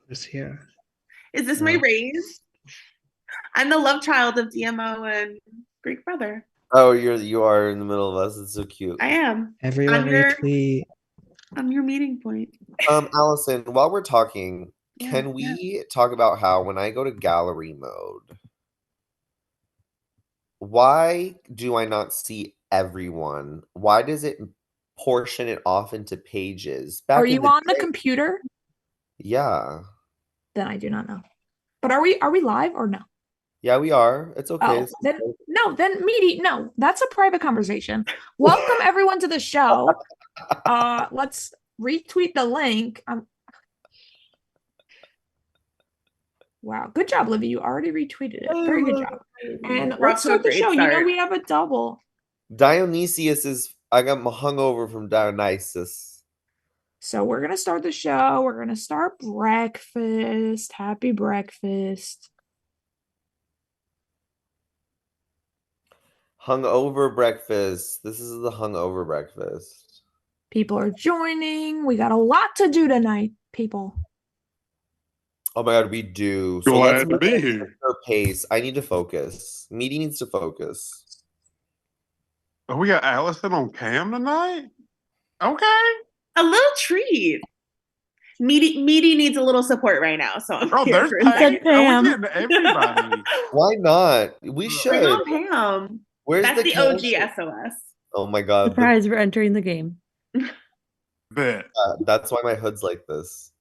Is here. Is this my raise? I'm the love child of DMO and Greek brother. Oh, you are in the middle of us. It's so cute. I am. Everyone retweet. I'm your meeting point. Allison, while we're talking, Yeah, can we talk about how when I go to gallery mode, why do I not see everyone? Why does it portion it off into pages? Are you on the computer? Yeah. Then I do not know. But are we live or no? Yeah, we are. It's okay. Oh, then meaty. No, that's a private conversation. Welcome everyone to the show. Let's retweet the link. Wow, good job, Livy. You already retweeted it. Very good job. And let's start the show. You know we have a double. Dionysius is. I got hungover from Dionysus. So we're gonna start the show. We're gonna start breakfast. Happy breakfast. Hungover breakfast. This is the hungover breakfast. People are joining. We got a lot to do tonight, people. Oh my god, we do. So let's be here. Pace. I need to focus. Meaty needs to focus. Oh, we got Allison on cam tonight? Okay. A little treat. Meaty needs a little support right now, so I'm there's Pam. Everybody. Why not? We should. Bring on Pam. Where's That's the OG SOS. Oh my god. Surprise, we're entering the game. That's why my hood's like this.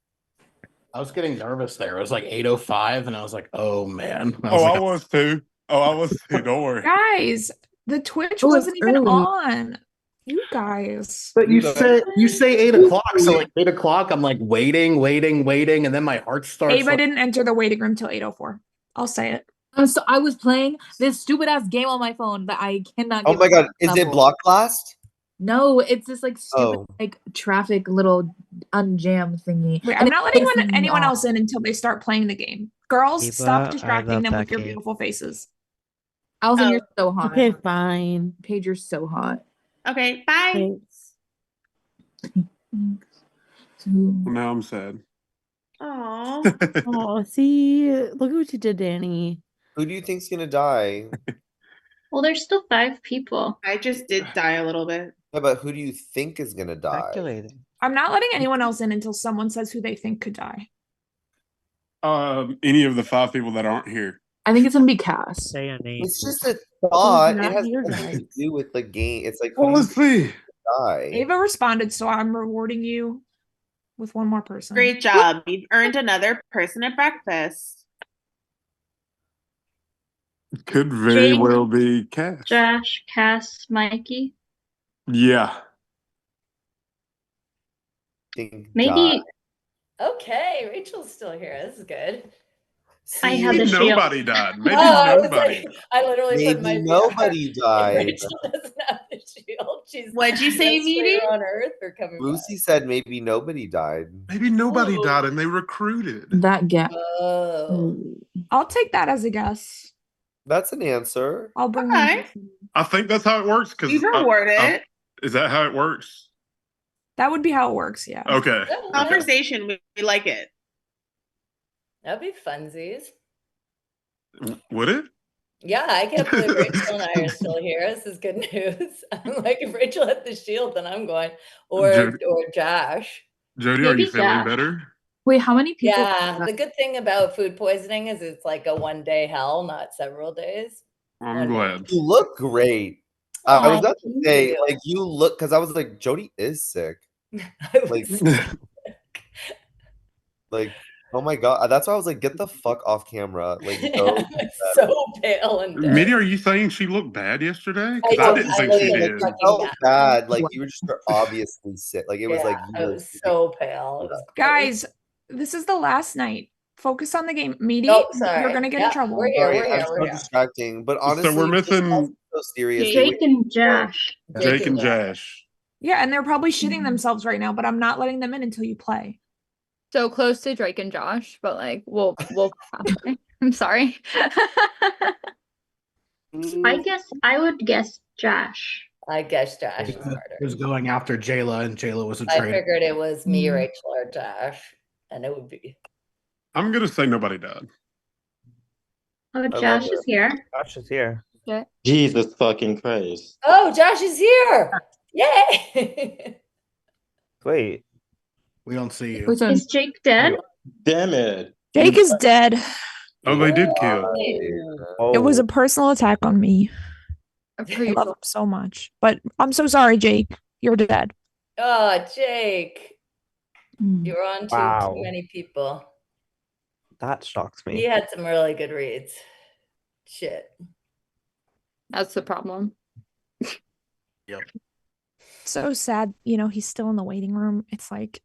I was getting nervous there. It was like 8:05, and I was like, "Oh man!" I was too. Don't worry, guys. The Twitch wasn't even on. You guys. But you say 8 o'clock, so like 8 o'clock, I'm like waiting, and then my heart starts. Ava didn't enter the waiting room till 8:04. I'll say it. So I was playing this stupid ass game on my phone that I cannot. Oh my god! Is it Block Blast? No, it's this like stupid like traffic little unjam thingy. Wait, I'm not letting anyone else in until they start playing the game. Girls, stop distracting them with your beautiful faces. Allison, you're so hot. Okay, fine. Paige, you're so hot. Okay, bye. Now I'm sad. Oh, see, look at what you did, Danny. Who do you think's gonna die? Well, there's still 5 people. I just did die a little bit. Yeah, but who do you think is gonna die? I'm not letting anyone else in until someone says who they think could die. Any of the 5 people that aren't here. I think it's gonna be Cass. Say a name. It's just a thought. It has nothing to do with the game. It's like, let's see. Die. Ava responded, so I'm rewarding you with one more person. Great job. You've earned another person at breakfast. Could very well be Cass. Josh, Cass, Mikey. Yeah. Maybe. Okay, Rachel's still here. This is good. I have the shield. Nobody died. Maybe nobody. I literally put my nobody died. Rachel doesn't have the shield. What'd you say, Meaty? On Earth or coming Lucy said maybe nobody died. Maybe nobody died and they recruited. That gap. I'll take that as a guess. That's an answer. I'll bring I think that's how it works. You reward it. Is that how it works? That would be how it works, yeah. Okay. Conversation, we like it. That'd be funsies. Would it? Yeah, I can't believe Rachel and I are still here. This is good news. I'm like, if Rachel had the shield, then I'm going. Or Josh. Jody, are you feeling better? Wait, how many people? Yeah, the good thing about food poisoning is it's like a one-day hell, not several days. I'm glad. You look great. I was about to say, like, you look, because I was like, Jody is sick. Like, oh my god, that's why I was like, get the fuck off camera. Like, so pale and dead. Mitty, are you saying she looked bad yesterday? I didn't think she did. She felt bad. Like, you were just obviously sick. Like, it was like, I was so pale. Guys, this is the last night. Focus on the game. Meaty, you're gonna get in trouble. We're here. I'm so distracting. But honestly, so we're missing so serious. Jake and Josh. Jake and Josh. Yeah, and they're probably shitting themselves right now, but I'm not letting them in until you play. So close to Drake and Josh, but like we'll I'm sorry. I would guess Josh. I guess Josh is harder. Was going after Jayla, and Jayla was a traitor. I figured it was me, Rachel, or Josh, and it would be. I'm gonna say nobody died. Oh, love Josh it. is here. Josh is here. Jesus fucking Christ. Oh, Josh is here. Yay. Wait. We don't see you. Which one? Is Jake dead? Damn it. Jake is dead. Oh, they did kill. It was a Oh, personal attack on me. I love him so much. But I'm so sorry, Jake. You're dead. Oh, Jake. Mm. You're on Wow. too many people. that shocks He me. had some really good reads. Shit. That's the problem. So sad. You know, he's still in the waiting room. It's like,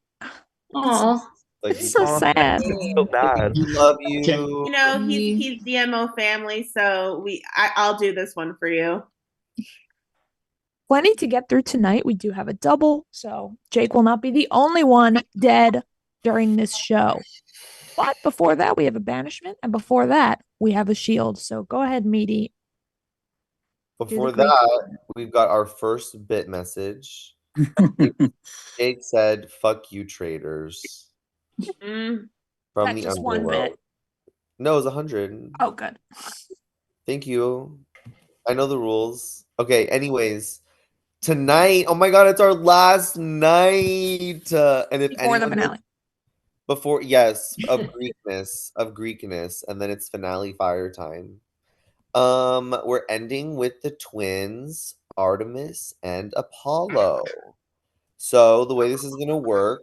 Oh, Like, it's so sad. It's so bad. we love you. You know, he's DMO family, so I'll do this one for you. Plenty to get through tonight. We do have a double, so Jake will not be the only one dead during this show. But before that, we have a banishment, and before that, we have a shield. So go ahead, Meaty. Before Greek. that, we've got our first bit message. Jake said, "Fuck you, traitors." Mm. From That the just one underworld. bit. No, it was 100. Oh, good. Thank you. I know the rules. Okay, anyways. Tonight, oh my god, it's our last night. And if Before the anyone finale. before yes, of Greekness, and then it's finale fire time. We're ending with the twins, Artemis and Apollo. So the way this is gonna work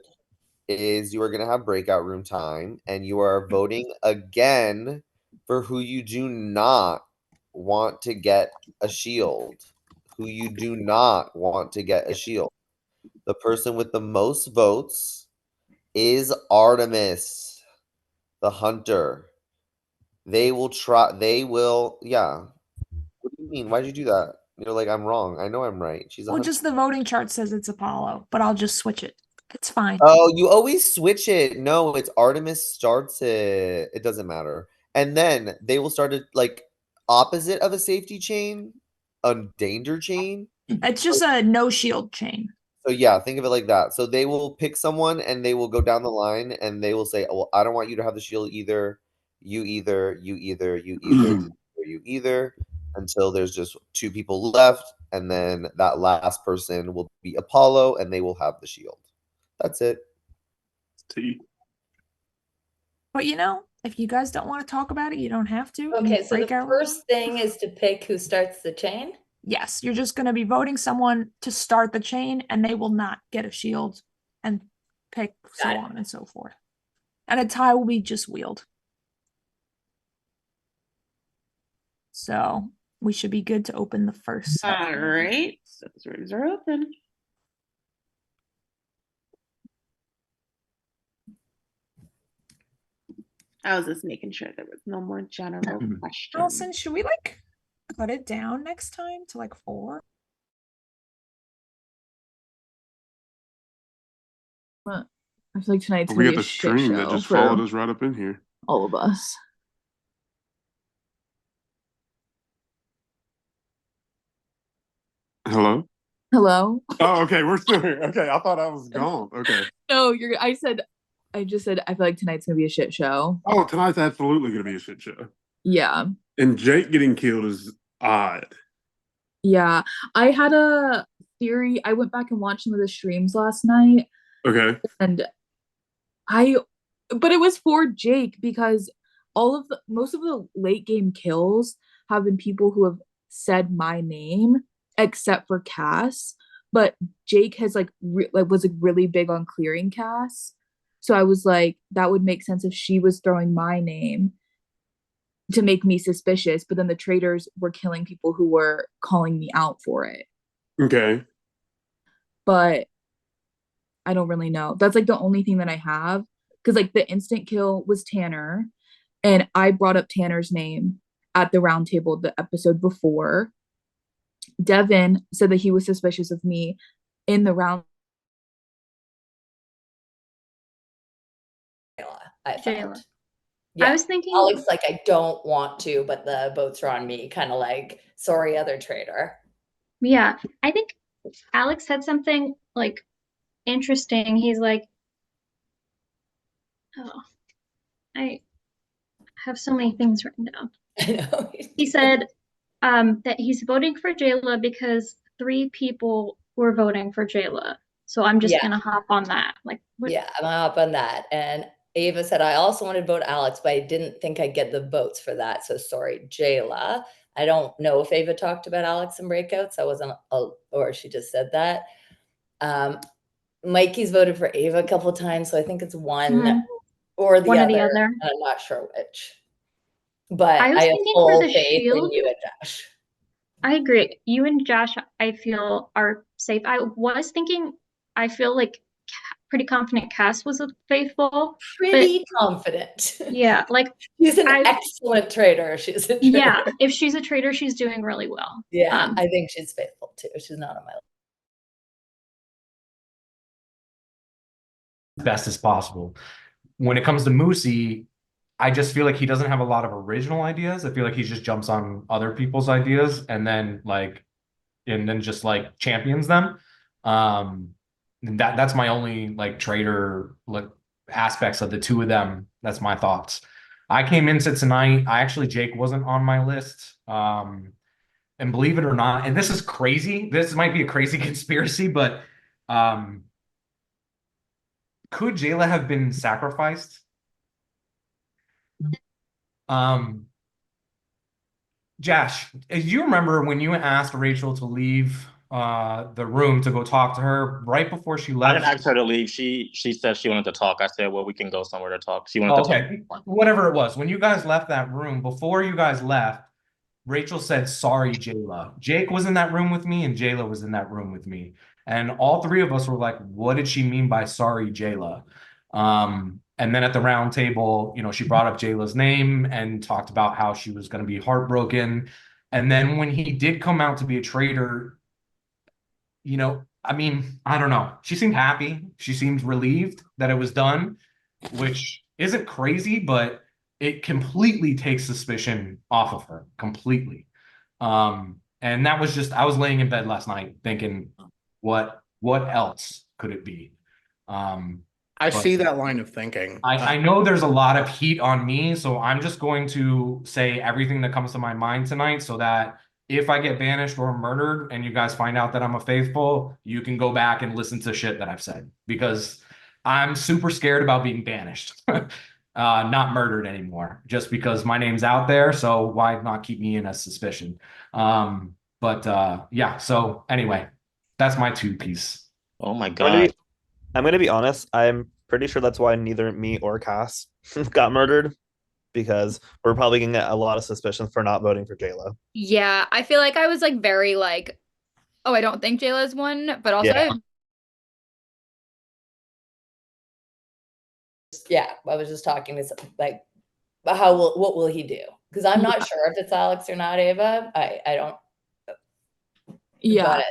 is you are gonna have breakout room time, and you are voting again for who you do not want to get a shield. Who you do not want to get a shield. The person with the most votes is Artemis, the hunter. They will yeah. What do you mean? Why'd you do that? You're like, I'm wrong. I know I'm right. She's a Well, hunter. just the voting chart says it's Apollo, but I'll just switch it. It's fine. Oh, you always switch it. No, it's Artemis starts it. It doesn't matter. And then they will start it like opposite of a safety chain, a danger chain. It's just a no shield chain. So yeah, think of it like that. So they will pick someone and they will go down the line and they will say, "Well, I don't want you to have the shield either. You either, you either, you either, you either," until there's just two people left, and then that last person will be Apollo, and they will have the shield. That's it. But you know, if you guys don't want to talk about it, you don't have to. Okay, so the Breakout room. first thing is to pick who starts the chain. Yes, you're just going to be voting someone to start the chain, and they will not get a shield and pick so on and so forth. And a tie will be just wheeled. So we should be good to open the first set. All right, so those rooms are open. I was just making sure there was no more general questions. Allison, should we like cut it down next time to like 4? I feel like tonight's We gonna got be a the shit stream that show just for followed us right up in here. all of us. Hello? Hello? Oh, okay, we're still here. Okay, I thought I was gone. Okay. No, I just said I feel like tonight's gonna be a shit show. Oh, tonight's absolutely gonna be a shit show. Yeah. And Jake getting killed is odd. Yeah. I had a theory. I went back and watched some of the streams last night. Okay. And but it was for Jake because most of the late game kills have been people who have said my name, except for Cass. But Jake has was really big on clearing Cass. So I was like, that would make sense if she was throwing my name to make me suspicious. But then the traitors were killing people who were calling me out for it. Okay. But I don't really know. That's like the only thing that I have. Because like the instant kill was Tanner. And I brought up Tanner's name at the round table the episode before. Devin said that he was suspicious of me in the round. I found. Jayla. Yeah. I was thinking Alex, like, I don't want to, but the votes are on me. Kind of like, sorry, other traitor. Yeah, I think Alex said something like interesting. He's like, oh, I have so many things written down. I know. He said that he's voting for Jayla because 3 people were voting for Jayla. So I'm just gonna hop on that. Like, what? Yeah, I'm gonna hop on that. And Ava said, I also wanted to vote Alex, but I didn't think I'd get the votes for that. So sorry, Jayla. I don't know if Ava talked about Alex in breakouts. I wasn't, or she just said that. Mikey's voted for Ava a couple of times, so I think it's one or the other. And I'm not sure which. But I have full faith in you and Josh. I agree. You and Josh, I feel, are safe. I was thinking, I feel like pretty confident Cass was faithful. Pretty confident. Yeah, like she's an excellent traitor. She's a traitor. Yeah, if she's a traitor, she's doing really well. Yeah, I think she's faithful too. She's not on my list. Best as possible. When it comes to Moosey, I just feel like he doesn't have a lot of original ideas. I feel like he just jumps on other people's ideas and then just like champions them. That's my only like traitor aspects of the two of them. That's my thoughts. I came into tonight. Jake wasn't on my list. And believe it or not, and this is crazy. This might be a crazy conspiracy, but could Jayla have been sacrificed? Josh, do you remember when you asked Rachel to leave the room to go talk to her right before she left? I didn't ask her to leave. She said she wanted to talk. I said, well, we can go somewhere to talk. She wanted to talk. Whatever it was. When you guys left that room, before you guys left, Rachel said, sorry, Jayla. Jake was in that room with me and Jayla was in that room with me. And all 3 of us were like, what did she mean by sorry, Jayla? And then at the round table, she brought up Jayla's name and talked about how she was going to be heartbroken. And then when he did come out to be a traitor, I don't know. She seemed happy. She seemed relieved that it was done, which isn't crazy, but it completely takes suspicion off of her completely. And that was just, I was laying in bed last night thinking, what else could it be? I see that line of thinking. I know there's a lot of heat on me, so I'm just going to say everything that comes to my mind tonight so that if I get banished or murdered and you guys find out that I'm a faithful, you can go back and listen to shit that I've said because I'm super scared about being banished. Not murdered anymore, just because my name's out there. So why not keep me in as suspicion? Yeah. So anyway, that's my 2 piece. Oh my God. I'm gonna be honest. I'm pretty sure that's why neither me or Cass got murdered, because we're probably gonna get a lot of suspicion for not voting for Jayla. Yeah, I feel like I was like very like, oh, I don't think Jayla's won, but also I was just talking to like, what will he do? Because I'm not sure if it's Alex or not, Ava. I don't. Yeah.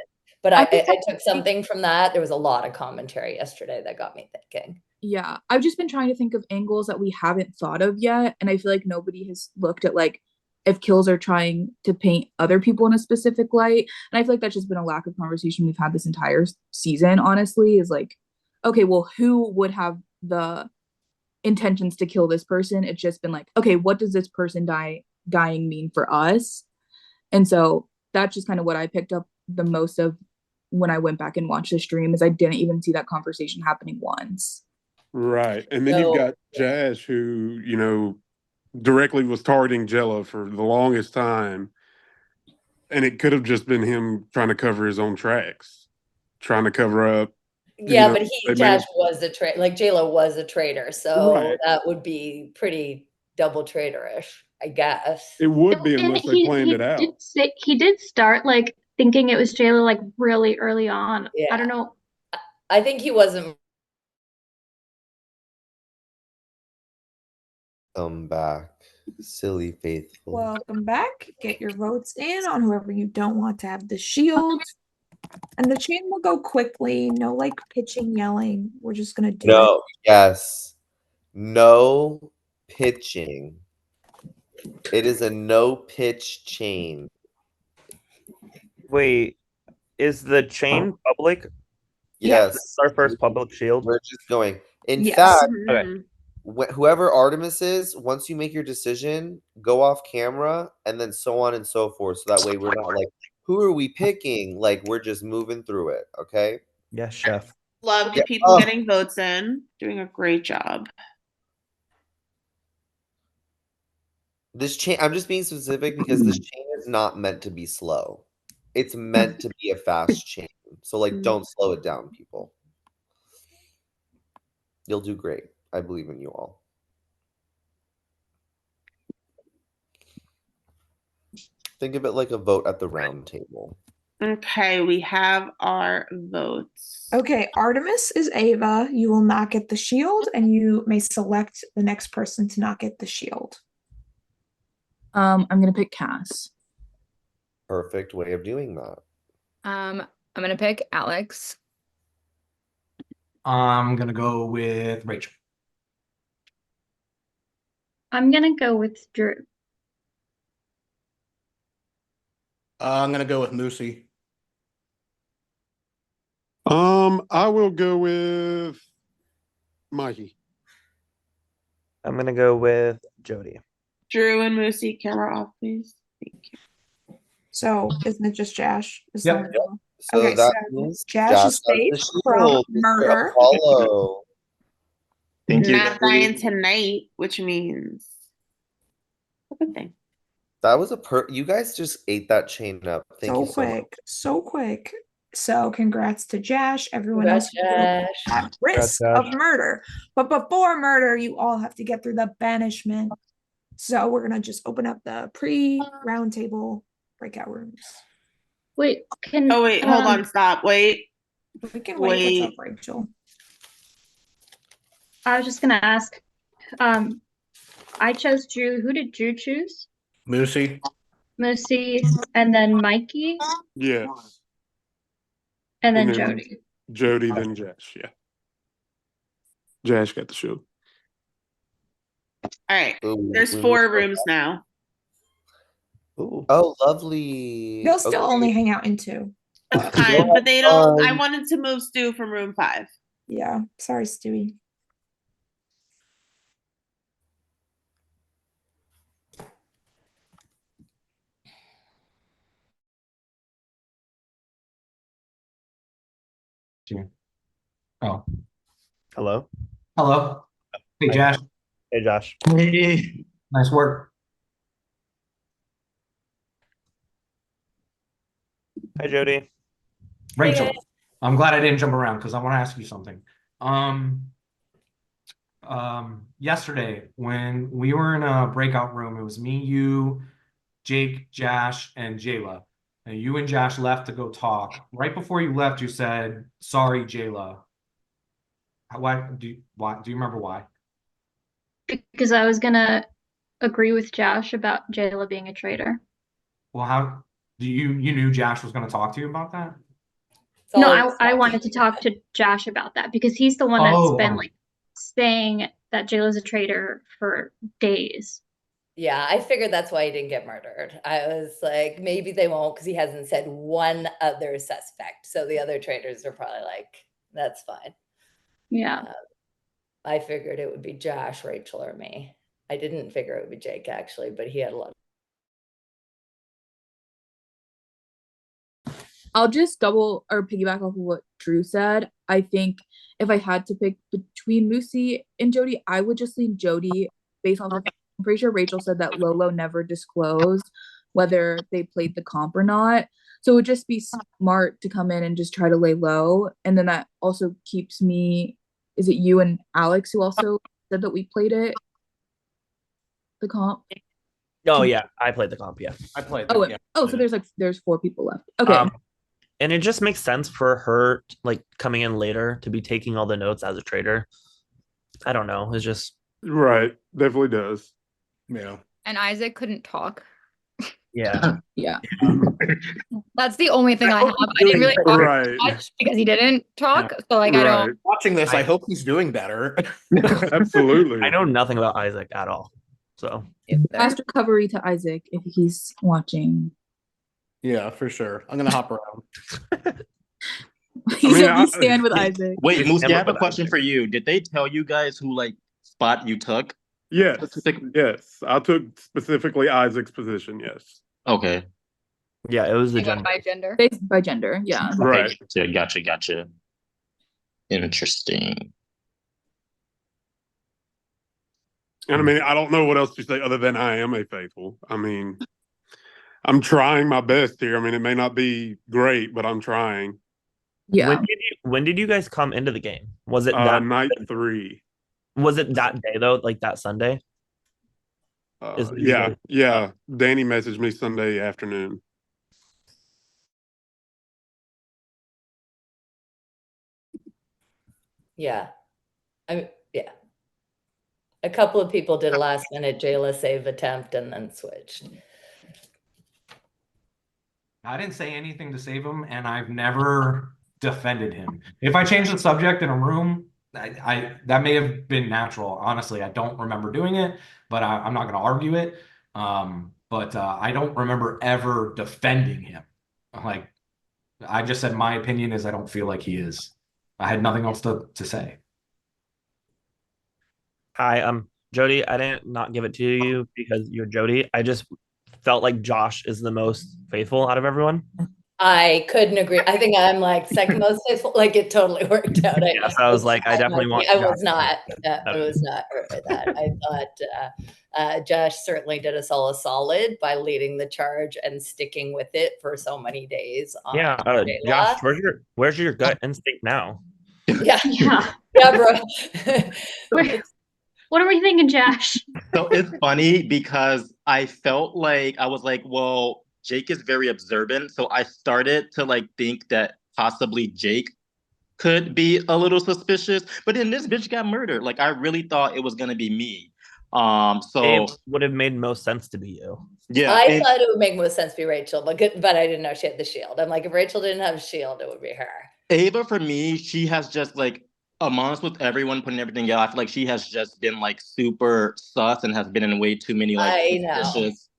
But I took something from that. There was a lot of commentary yesterday that got me thinking. Yeah, I've just been trying to think of angles that we haven't thought of yet, and I feel like nobody has looked at like if kills are trying to paint other people in a specific light, and I feel like that's just been a lack of conversation we've had this entire season, honestly, is like, okay, well, who would have the intentions to kill this person? It's just been like, okay, what does this person dying mean for us? And so that's just kind of what I picked up the most of when I went back and watched the stream, is I didn't even see that conversation happening once. Right. And then you've got Jazz, who, directly was targeting Jella for the longest time. And it could have just been him trying to cover his own tracks, trying to cover up. Yeah, but Josh was a traitor. Like Jayla was a traitor. So that would be pretty double traitorish, I guess. It would be unless they planned it out. He did start like thinking it was Jayla like really early on. Yeah. I don't know. I think he wasn't. Come back, silly faithful. Welcome back. Get your votes in on whoever you don't want to have the shield. And the chain will go quickly. No like pitching, yelling. We're just gonna do it. Yes. No pitching. It is a no pitch chain. Wait, is the chain public? Yes. This is our first public shield. We're just going. In Yes. fact, Okay. whoever Artemis is, once you make your decision, go off camera and then so on and so forth. So that way we're not like, who are we picking? Like we're just moving through it. Okay. Yes, chef. Love the Yeah. people Oh. getting votes in. Doing a great job. This chain, I'm just being specific because this chain is not meant to be slow. It's meant to be a fast chain. So like don't slow it down, people. You'll do great. I believe in you all. Think of it like a vote at the round table. Okay, we have our votes. Okay, Artemis is Ava. You will not get the shield, and you may select the next person to not get the shield. I'm gonna pick Cass. Perfect way of doing that. I'm gonna pick Alex. I'm gonna go with Rachel. I'm gonna go with Drew. I'm gonna go with Moosey. I will go with Mikey. I'm gonna go with Jody. Drew and Moosey, camera off, please. Thank you. So isn't it just Josh? Is Yep. that- So Okay, that so means Josh Josh is has safe the from shield, Mr. murder. Apollo. Thank you. Not dying tonight, which means a good thing. That was you guys just ate that chain up. Thank you so much. So quick. So congrats to Josh. Everyone Congrats, else who voted Josh. at risk Congrats, of Josh. murder. But before murder, you all have to get through the banishment. So we're gonna just open up the pre-round table breakout rooms. Wait, can Oh wait, hold on, stop. Wait. We can wait. What's up, Rachel? I was just gonna ask. I chose Drew. Who did Drew choose? Moosey. Moosey, and then Mikey, Yes. and then then Jody. Jody, then Josh. Yeah. Josh got the shield. All right. Ooh, There's we 4 moved rooms now. Ooh. Oh, lovely. They'll still Okay. only hang out in 2. That's fine, but they don't. I fun. wanted to move Stu from room 5. Yeah. Sorry, Stewie. Oh, Hello. hello. Hey, Hi. Josh. Hey, Josh. Nice work. Hi, Jody. Rachel, Hey. I'm glad I didn't jump around because I want to ask you something. Yesterday when we were in a breakout room, it was me, you, Jake, Josh, and Jayla. And you and Josh left to go talk. Right before you left, you said, "Sorry, Jayla." Do you remember why? Because I was gonna agree with Josh about Jayla being a traitor. Well, how do you knew Josh was going to talk to you about that? No, I wanted to talk to Josh about that because he's the one that's been like saying that Jayla's a traitor for days. Yeah, I figured that's why he didn't get murdered. I was like, maybe they won't because he hasn't said one other suspect. So the other traitors are probably like, that's fine. Yeah. I figured it would be Josh, Rachel, or me. I didn't figure it would be Jake actually, but he had a lot. I'll just double or piggyback off of what Drew said. I think if I had to pick between Moosey and Jody, I would just leave Jody based on the fact I'm pretty sure Rachel said that Lolo never disclosed whether they played the comp or not. So it would just be smart to come in and just try to lay low. And then that also keeps me, is it you and Alex who also said that we played it? The comp? Oh yeah, I played the comp. Yeah, I played. Oh, Yeah. so there's 4 people left. Okay. And it just makes sense for her like coming in later to be taking all the notes as a trader. I don't know. It's just right. Definitely does. Yeah. And Isaac couldn't talk. Yeah. Yeah. That's the only thing I have. I didn't really talk Right. much because he didn't talk. So like I don't. Watching this, I hope he's doing better. Absolutely. I know nothing about Isaac at all. So Fast recovery to Isaac if he's watching. Yeah, for sure. I'm gonna hop around. He said we stand with Isaac. Wait, Moose, I have a with question for you. Did they tell you guys who like spot you took? Yes, yes. I took specifically Isaac's position. Yes. Okay. Yeah, it was the They went gender. by gender. Based by gender, yeah. Right. Okay, gotcha. Interesting. And I mean, I don't know what else to say other than I am a faithful. I mean, I'm trying my best here. I mean, it may not be great, but I'm trying. Yeah. When did you guys come into the game? Was it Night 3. Was it that day though, like that Sunday? Yeah. Danny messaged me Sunday afternoon. Yeah. Yeah. A couple of people did a last minute Jayla save attempt and then switched. I didn't say anything to save him, and I've never defended him. If I change the subject in a room, I that may have been natural. Honestly, I don't remember doing it, but I'm not going to argue it. But I don't remember ever defending him. Like, I just said my opinion is I don't feel like he is. I had nothing else to say. Hi, Jody. I didn't not give it to you because you're Jody. I just felt like Josh is the most faithful out of everyone. I couldn't agree. I think I'm like second most faithful. Like it totally worked out. Yes, I was like, I definitely want. I was not. I was not that. I thought Josh certainly did us all a solid by leading the charge and sticking with it for so many days. Yeah, Josh, where's your gut instinct now? Yeah, bro. What are we thinking, Josh? So it's funny because I felt like I was like, well, Jake is very observant. So I started to like think that possibly Jake could be a little suspicious. But then this bitch got murdered. Like I really thought it was gonna be me. So it would have made most sense to be you. Yeah. I thought it would make most sense to be Rachel, but I didn't know she had the shield. I'm like, if Rachel didn't have a shield, it would be her. Ava, for me, she has just like amongst with everyone putting everything out. I feel like she has just been like super sus and has been in way too many like suspicious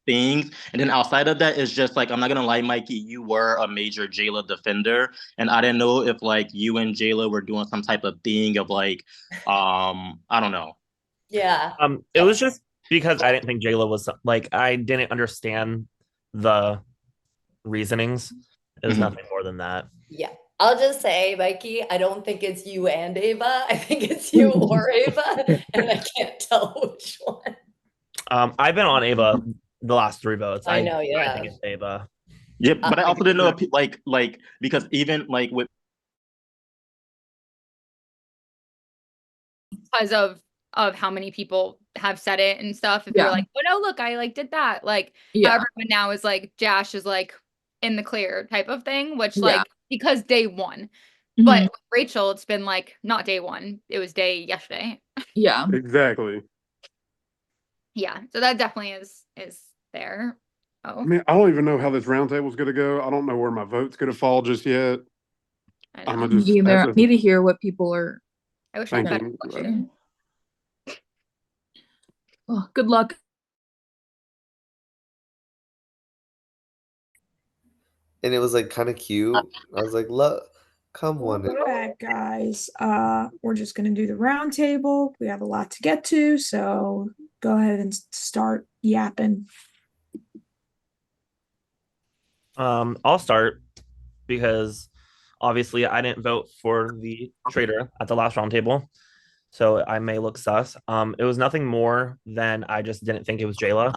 things. And then outside of that, it's just like, I'm not gonna lie, Mikey, you were a major Jayla defender, and I didn't know if like you and Jayla were doing some type of thing of like, I don't know. Yeah. It was just because I didn't think Jayla was like I didn't understand the reasonings. It was nothing more than that. Yeah. I'll just say, Mikey, I don't think it's you and Ava. I think it's you or Ava, and I can't tell which one. I've been on Ava the last 3 votes. I know, yeah. I think it's Ava. Yeah, but I also didn't know if, like because even like with because of how many people have said it and stuff. If you're like, oh no, look, I like did that. Like everyone now is like Josh is like in the clear type of thing, which like because day 1. But with Rachel, it's been like not day 1. It was day yesterday. Yeah. Exactly. Yeah. So that definitely is there. Oh. I mean, I don't even know how this roundtable is going to go. I don't know where my vote's going to fall just yet. I'm gonna just I need to hear what people are. I wish thinking. Oh, good luck. And it was like kind of cute. I was like, look, come on. Welcome back, guys. We're just gonna do the round table. We have a lot to get to, so go ahead and start yapping. I'll start because obviously I didn't vote for the traitor at the last round table, so I may look sus. It was nothing more than I just didn't think it was Jayla.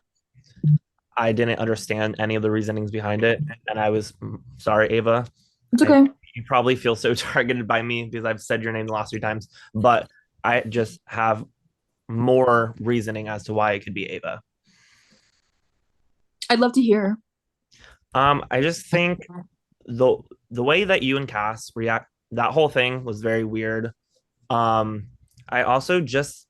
I didn't understand any of the reasonings behind it, and I was sorry, Ava. It's okay. You probably feel so targeted by me because I've said your name the last 3 times, but I just have more reasoning as to why it could be Ava. I'd love to hear. I just think the way that you and Cass react, that whole thing was very weird. I also just,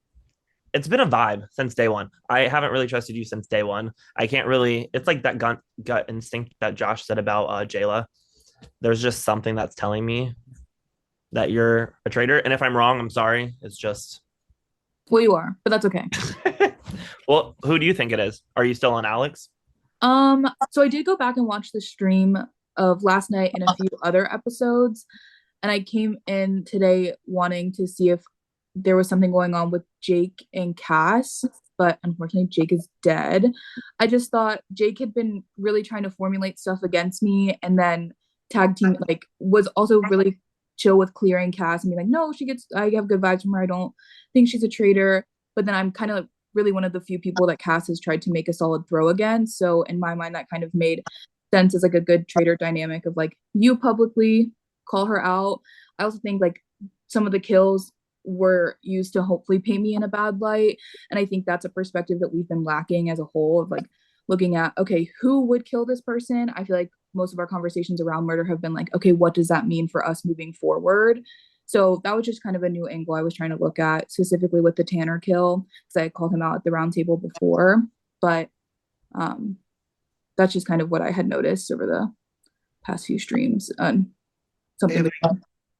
it's been a vibe since day 1. I haven't really trusted you since day 1. I can't really, it's like that gut instinct that Josh said about Jayla. There's just something that's telling me that you're a traitor. And if I'm wrong, I'm sorry. It's just. Well, you are, but that's okay. Well, who do you think it is? Are you still on Alex? So I did go back and watch the stream of last night and a few other episodes, and I came in today wanting to see if there was something going on with Jake and Cass, but unfortunately Jake is dead. I just thought Jake had been really trying to formulate stuff against me, and then tag team like was also really chill with clearing Cass and be like, no, I have good vibes from her. I don't think she's a traitor. But then I'm kind of really one of the few people that Cass has tried to make a solid throw against. So in my mind, that kind of made sense as like a good traitor dynamic of like, you publicly call her out. I also think like some of the kills were used to hopefully paint me in a bad light. And I think that's a perspective that we've been lacking as a whole of like looking at, okay, who would kill this person? I feel like most of our conversations around murder have been like, okay, what does that mean for us moving forward? So that was just kind of a new angle I was trying to look at, specifically with the Tanner kill, because I called him out at the round table before. But that's just kind of what I had noticed over the past few streams. Something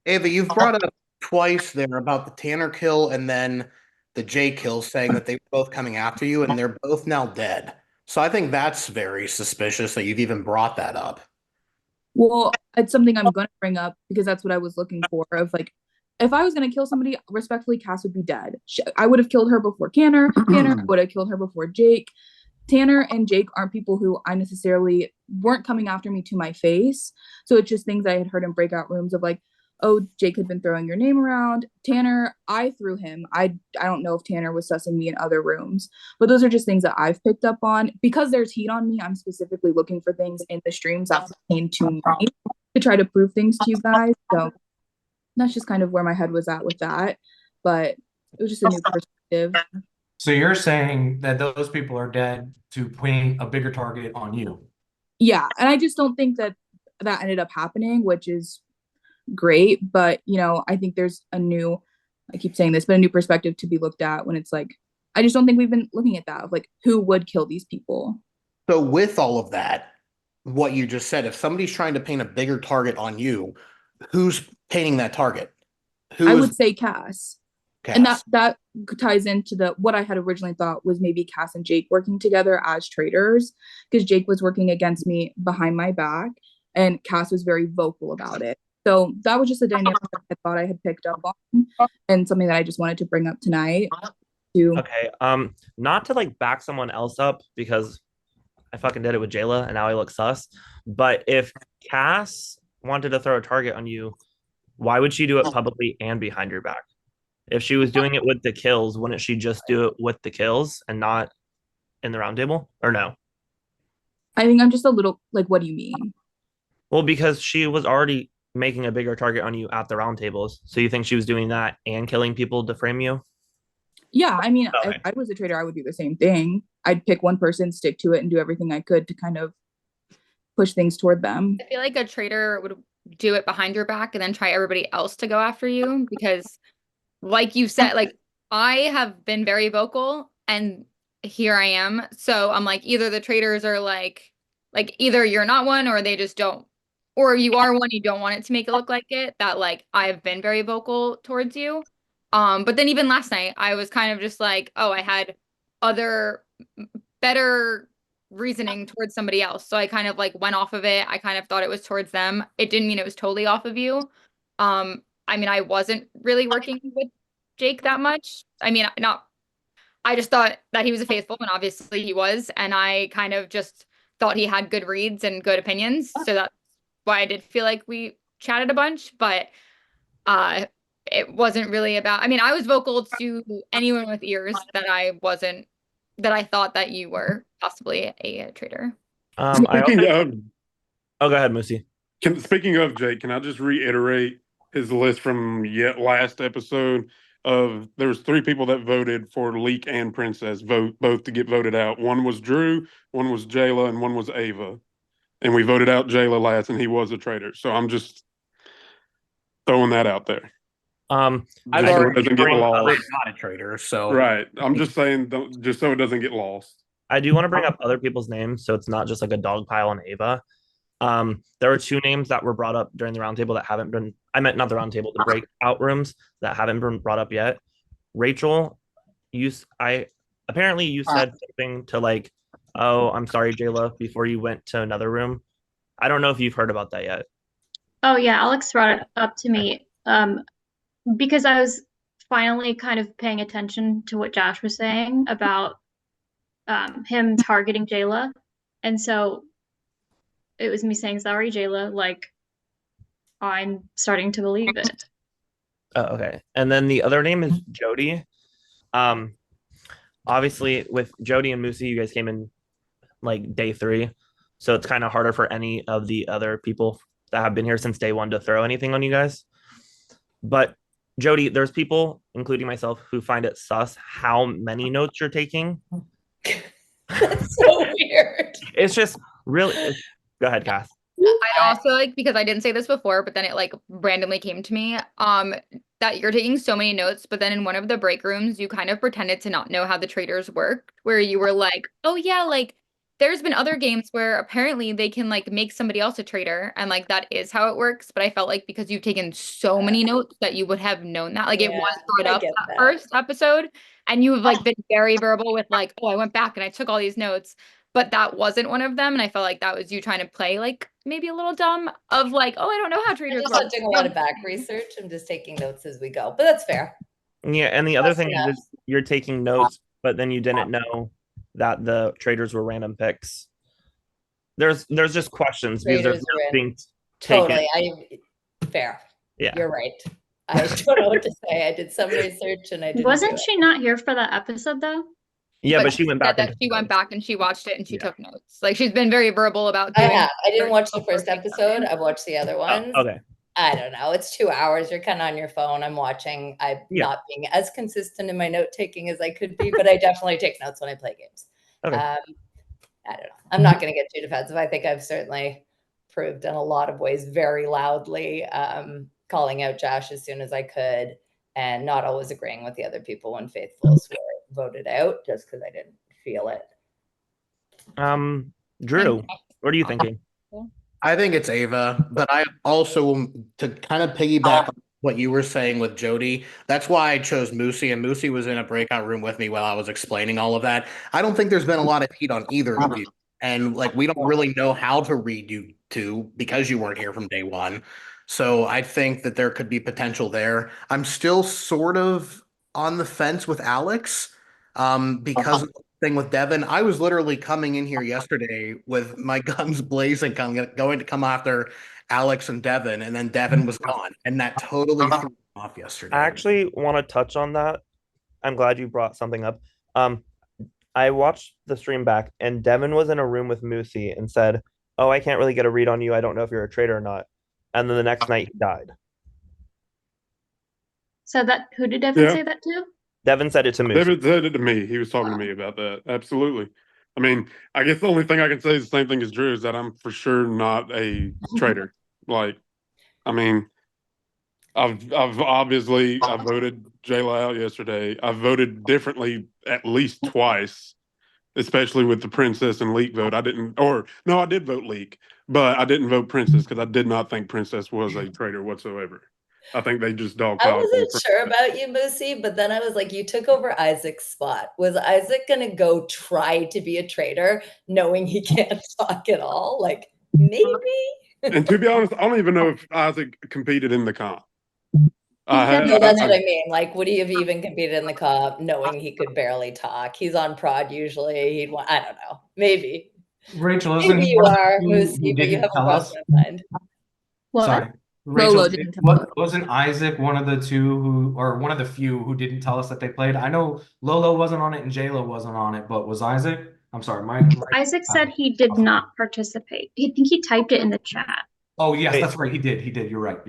Ava, you've brought up twice there about the Tanner kill and then the Jay kill, saying that they were both coming after you and they're both now dead. So I think that's very suspicious that you've even brought that up. Well, it's something I'm going to bring up because that's what I was looking for. Of like, if I was going to kill somebody, respectfully, Cass would be dead. I would have killed her before Tanner. Tanner would have killed her before Jake. Tanner and Jake aren't people who I necessarily weren't coming after me to my face. So it's just things I had heard in breakout rooms of like, oh, Jake had been throwing your name around. Tanner, I threw him. I don't know if Tanner was sussing me in other rooms, but those are just things that I've picked up on. Because there's heat on me, I'm specifically looking for things in the streams that pertain to me to try to prove things to you guys. So that's just kind of where my head was at with that. But it was just a new perspective. So you're saying that those people are dead to point a bigger target on you? Yeah, and I just don't think that ended up happening, which is great. But I think there's I keep saying this, but a new perspective to be looked at when it's like, I just don't think we've been looking at that of like, who would kill these people. So with all of that, what you just said, if somebody's trying to paint a bigger target on you, who's painting that target? I would say Cass. And that ties into what I had originally thought was maybe Cass and Jake working together as traitors, because Jake was working against me behind my back and Cass was very vocal about it. So that was just a dynamic that I thought I had picked up on and something that I just wanted to bring up tonight. Okay. Not to like back someone else up because I fucking did it with Jayla and now I look sus. But if Cass wanted to throw a target on you, why would she do it publicly and behind your back? If she was doing it with the kills, wouldn't she just do it with the kills and not in the round table? Or no? I think I'm just a little like, what do you mean? Well, because she was already making a bigger target on you at the round tables. So you think she was doing that and killing people to frame you? Yeah, I mean, if I was a traitor, I would do the same thing. I'd pick one person, stick to it, and do everything I could to kind of push things toward them. I feel like a traitor would do it behind your back and then try everybody else to go after you because, like you said, like I have been very vocal and here I am. So I'm like, either the traitors are like either you're not one or they just don't, or you are one, you don't want it to make it look like it, that like I've been very vocal towards you. But then even last night, I was kind of just like, oh, I had other better reasoning towards somebody else. So I kind of like went off of it. I kind of thought it was towards them. It didn't mean it was totally off of you. I mean, I wasn't really working with Jake that much. I mean, I just thought that he was a faithful, and obviously he was. And I kind of just thought he had good reads and good opinions. So that's why I did feel like we chatted a bunch. But it wasn't really about, I mean, I was vocal to anyone with ears that I thought that you were possibly a traitor. Oh, go ahead, Moosey. Speaking of Jake, can I just reiterate his list from last episode of there was 3 people that voted for Leak and Princess both to get voted out. One was Drew, one was Jayla, and one was Ava. And we voted out Jayla last, and he was a traitor. So I'm just throwing that out there. I've already doesn't get lost. Not a traitor, so right. I'm just saying, just so it doesn't get lost. I do want to bring up other people's names, so it's not just like a dog pile on Ava. There were 2 names that were brought up during the roundtable that haven't been. I meant not the roundtable, the breakout rooms that haven't been brought up yet. Rachel, apparently you said something to like, "Oh, I'm sorry, Jayla," before you went to another room. I don't know if you've heard about that yet. Oh yeah, Alex brought it up to me because I was finally kind of paying attention to what Josh was saying about him targeting Jayla. And so it was me saying, sorry, Jayla, like I'm starting to believe it. Oh, okay. And then the other name is Jody. Obviously with Jody and Moosey, you guys came in like day 3. So it's kind of harder for any of the other people that have been here since day 1 to throw anything on you guys. But Jody, there's people, including myself, who find it sus how many notes you're taking. That's so weird. It's just really. Go ahead, Cass. I'd also like, because I didn't say this before, but then it like randomly came to me, that you're taking so many notes, but then in one of the break rooms, you kind of pretended to not know how the traitors work, where you were like, oh yeah, like there's been other games where apparently they can like make somebody else a traitor, and like that is how it works. But I felt like because you've taken so many notes that you would have known that. Like it was brought up that first episode, and you have like been very verbal with like, oh, I went back and I took all these notes. But that wasn't one of them, and I felt like that was you trying to play like maybe a little dumb of like, oh, I don't know how traitors I'm work. just not doing a lot of back research. I'm just taking notes as we go, but that's fair. Yeah, and the other thing is you're taking notes, but then you didn't know that the traitors were random picks. There's just questions because there's notes being taken. Totally, fair. Yeah, you're right. I don't know what to say. I did some research and I didn't. Wasn't she not here for that episode though? Yeah, but she went back. That she went back and she watched it and she took notes. Like she's been very verbal about. I didn't watch the first episode. I've watched the other ones. Okay. I don't know. It's 2 hours. You're kind of on your phone. I'm watching. I'm not being as consistent in my note taking as I could be, but I definitely take notes when I play games. Okay. I don't know. I'm not going to get too defensive. I think I've certainly proved in a lot of ways very loudly, calling out Josh as soon as I could, and not always agreeing with the other people when faithfuls were voted out just because I didn't feel it. Drew, what are you thinking? I think it's Ava, but I also, to kind of piggyback on what you were saying with Jody, that's why I chose Moosey, and Moosey was in a breakout room with me while I was explaining all of that. I don't think there's been a lot of heat on either of you, and like we don't really know how to read you two because you weren't here from day 1. So I think that there could be potential there. I'm still sort of on the fence with Alex, because of the thing with Devin. I was literally coming in here yesterday with my guns blazing, going to come after Alex and Devin, and then Devin was gone, and that totally threw me off yesterday. I actually want to touch on that. I'm glad you brought something up. I watched the stream back, and Devin was in a room with Moosey and said, "Oh, I can't really get a read on you. I don't know if you're a traitor or not." And then the next night he died. So who did Devin say that to? Devin said it to Moosey. Devin said it to me. He was talking to me about that. Absolutely. I mean, I guess the only thing I can say is the same thing as Drew, is that I'm for sure not a traitor. Like, I mean, I've obviously I voted Jayla out yesterday. I voted differently at least twice, especially with the Princess and Leak vote. I did vote Leak, but I didn't vote Princess because I did not think Princess was a traitor whatsoever. I think they just dogpiled. I wasn't sure about you, Moosey, but then I was like, you took over Isaac's spot. Was Isaac going to go try to be a traitor knowing he can't talk at all? Like, maybe? And to be honest, I don't even know if Isaac competed in the comp. No, that's what I mean. Like, would he have even competed in the comp knowing he could barely talk? He's on prod usually. I don't know. Maybe. Rachel, maybe you are, Moosey, but you have a crossed mind. What? Sorry. Rachel, wasn't Isaac one of the two or one of the few who didn't tell us that they played? I know Lolo wasn't on it and Jayla wasn't on it, but was Isaac? I'm sorry, Isaac said he did not participate. I think he typed it in the chat. Oh yes, that's right. He did. You're right.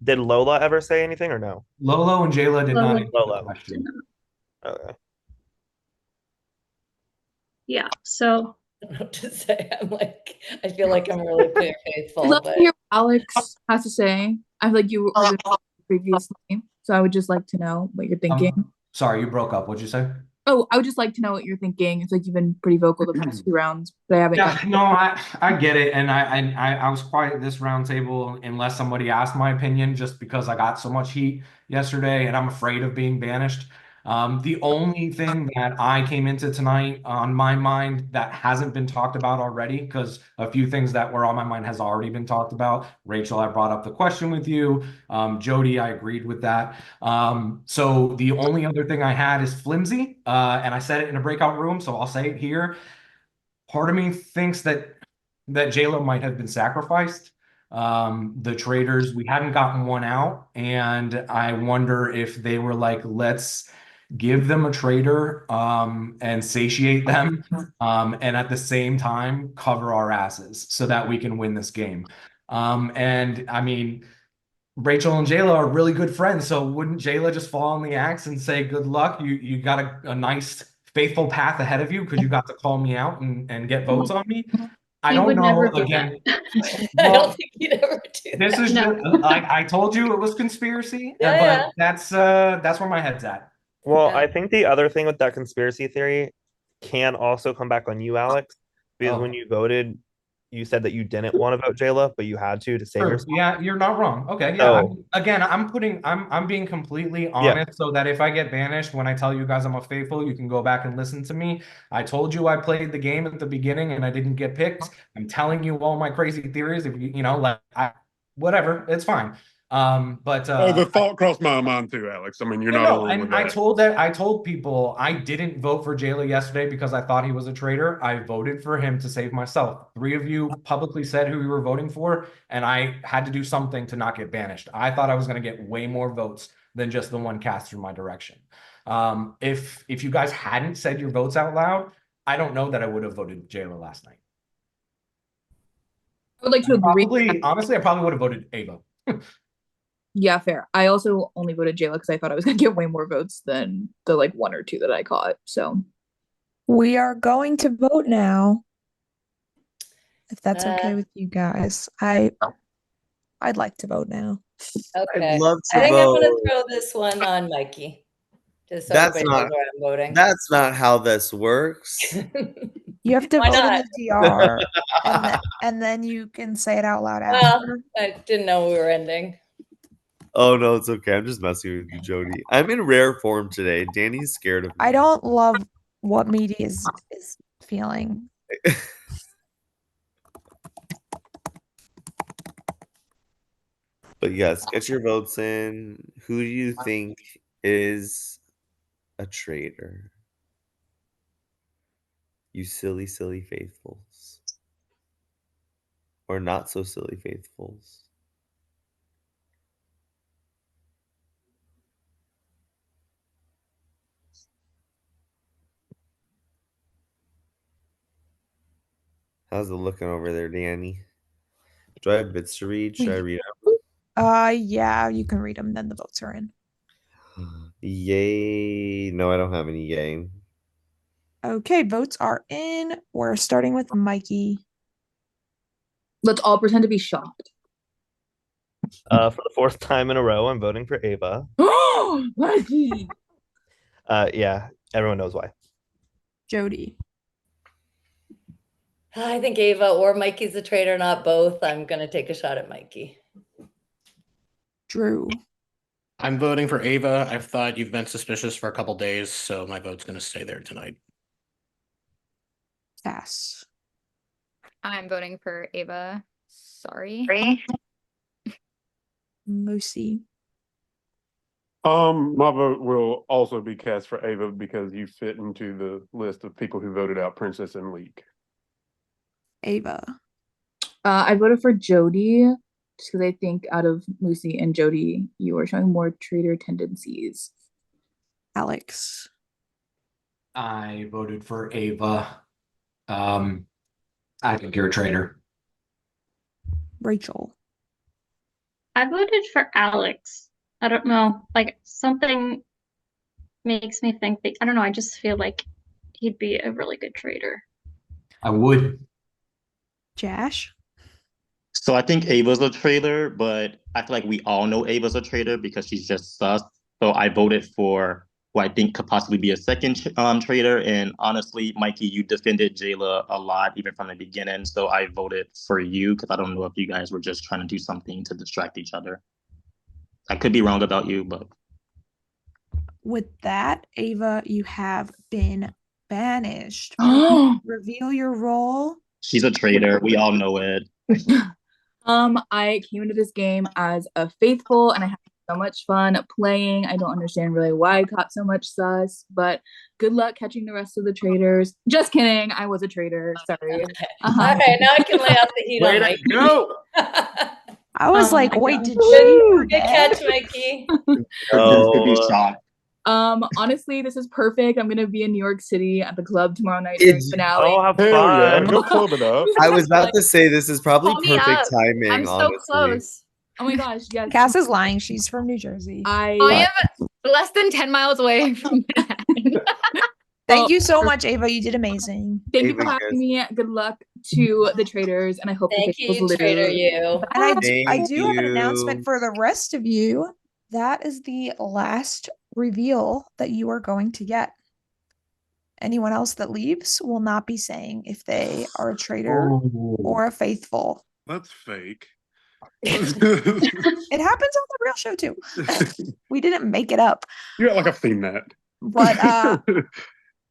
Did Lola ever say anything or no? Lolo and Jayla did not answer Lola. the question. Okay. Yeah. So I don't know what to say. I'm like, I feel like I'm really clear faithful. I'd love to hear what Alex has to say. I feel like you were previously, so I would just like to know what you're thinking. Sorry, you broke up. What'd you say? Oh, I would just like to know what you're thinking. It's like you've been pretty vocal the past few rounds, but I haven't. Yeah, no, I get it, and I was quiet at this round table unless somebody asked my opinion, just because I got so much heat yesterday, and I'm afraid of being banished. The only thing that I came into tonight on my mind that hasn't been talked about already, because a few things that were on my mind has already been talked about. Rachel, I brought up the question with you. Jody, I agreed with that. So the only other thing I had is flimsy, and I said it in a breakout room, so I'll say it here. Part of me thinks that J-Lo might have been sacrificed. The Traitors, we hadn't gotten one out, and I wonder if they were like, let's give them a traitor and satiate them, and at the same time cover our asses so that we can win this game. And I mean, Rachel and Jayla are really good friends, so wouldn't Jayla just fall on the axe and say, good luck, you got a nice faithful path ahead of you because you got to call me out and get votes on me? I He don't would know. never do Again, that. I well, don't think he'd ever do this that. is No. just like I told you it was conspiracy, Yeah, but that's where my head's at. Well, Yeah. I think the other thing with that conspiracy theory can also come back on you, Alex, because Oh. when you voted, you said that you didn't want to vote Jayla, but you had to save True. yourself. Yeah, you're not wrong. Okay, yeah. So, I'm being completely Yeah. honest so that if I get banished when I tell you guys I'm a faithful, you can go back and listen to me. I told you I played the game at the beginning and I didn't get picked. I'm telling you all my crazy theories. If you know, like whatever, it's fine. But the thought crossed my mind too, Alex. I mean, you're yeah, not no, alone with and I that. told people I didn't vote for Jayla yesterday because I thought he was a traitor. I voted for him to save myself. 3 of you publicly said who you were voting for, and I had to do something to not get banished. I thought I was going to get way more votes than just the one cast through my direction. If you guys hadn't said your votes out loud, I don't know that I would have voted Jayla last night. I would like to agree. Probably, honestly, I probably would have voted Ava. Yeah, fair. I also only voted Jayla because I thought I was gonna get way more votes than the like 1 or 2 that I caught. So We are going to vote now. If that's okay Uh, with you guys. I'd like to vote now. Okay. I'd love I to think I'm gonna vote. throw this one on Mikey. Just so That's everybody not knows where I'm voting. that's not how this works. You have to Why vote in not? the DR and then you can say it out loud Well, after. I didn't know we were ending. Oh no, it's okay. I'm just messing with you, Jody. I'm in rare form today. Danny's scared of me. I don't love what media is feeling. But yes, get your votes in. Who do you think is a traitor? You silly, silly faithfuls. Or not so silly faithfuls. How's it looking over there, Danny? Do I have bits to read? Should I read Yeah, you can read them, then the votes are in. them? Yay. No, I don't have any yay. Okay, votes are in. We're starting with Mikey. let's all pretend to be shocked. for the 4th time in a row, I'm voting for Ava. Mikey. Yeah, everyone knows why. Jody. I think Ava or Mikey's a traitor, not both. I'm gonna take a shot at Mikey. Drew. I'm voting for Ava. I've thought you've been suspicious for a couple days, so my vote's going to stay there tonight. Cass. I'm voting for Ava. Sorry. Moosey. My vote will also be cast for Ava because you fit into the list of people who voted out Princess and Leak. Ava. I voted for Jody just because I think out of Lucy and Jody, you are showing more traitor tendencies. Alex. I voted for Ava. I think you're a traitor. Rachel. I voted for Alex. I don't know. Like something makes me think that I don't know. I just feel like he'd be a really good traitor. I would. Jash. So I think Ava's a traitor, but I feel like we all know Ava's a traitor because she's just sus. So I voted for who I think could possibly be a second traitor. And honestly, Mikey, you defended Jayla a lot, even from the beginning. So I voted for you because I don't know if you guys were just trying to do something to distract each other. I could be wrong about you, but with that, Ava, you have been banished. Reveal your role. She's a traitor. We all know it. I came into this game as a faithful, and I had so much fun playing. I don't understand really why I caught so much sus, but good luck catching the rest of the traitors. Just kidding. I was a traitor. Sorry. Okay. All right, now I can lay out the heat on Mikey. Go. I was like, wait, did Good she catch, Mikey. Honestly, this is perfect. I'm gonna be in New York City at the club tomorrow night during finale. Oh, have Hell yeah, fun. go club it up. I was about to say this is probably Call me perfect up. timing, I'm so honestly. close. Oh my gosh, yes. Cass is lying. She's from New Jersey. I am less than 10 miles away from Manhattan. Thank you so much, Ava. You did amazing. Thank you for having me. Good luck to the traitors, and I hope Thank the you, faithfuls traitor lose. you. And I Thank do have an you. announcement for the rest of you. That is the last reveal that you are going to get. Anyone else that leaves will not be saying if they are a traitor or a faithful. That's fake. It happens on the real show too. We didn't make it up. Yeah, like I've seen that. But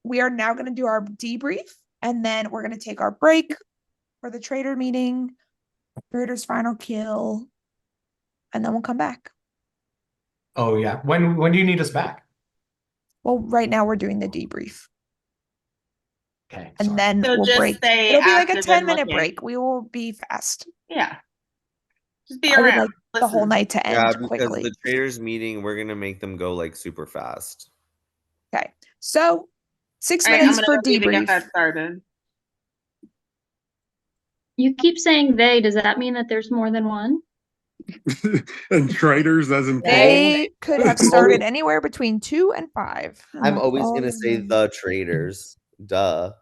we are now going to do our debrief, and then we're going to take our break for the traitor meeting, traitor's final kill, and then we'll come back. Oh yeah. When do you need us back? Well, right now we're doing the debrief. Okay. And then So we'll just break. stay It'll be like a active and 10-minute looking. break. We will be fast. Yeah. Just be I would around. like the whole night to Yeah, end because quickly. the traders meeting, we're gonna make them go like super fast. Okay. So 6 All right, I'm minutes gonna for go see to get debrief. that started. You keep saying they. Does that mean that there's more than one? And traders as in They could have started anywhere between 2 and 5. and I'm that's always all gonna they're say doing. the traders. Duh.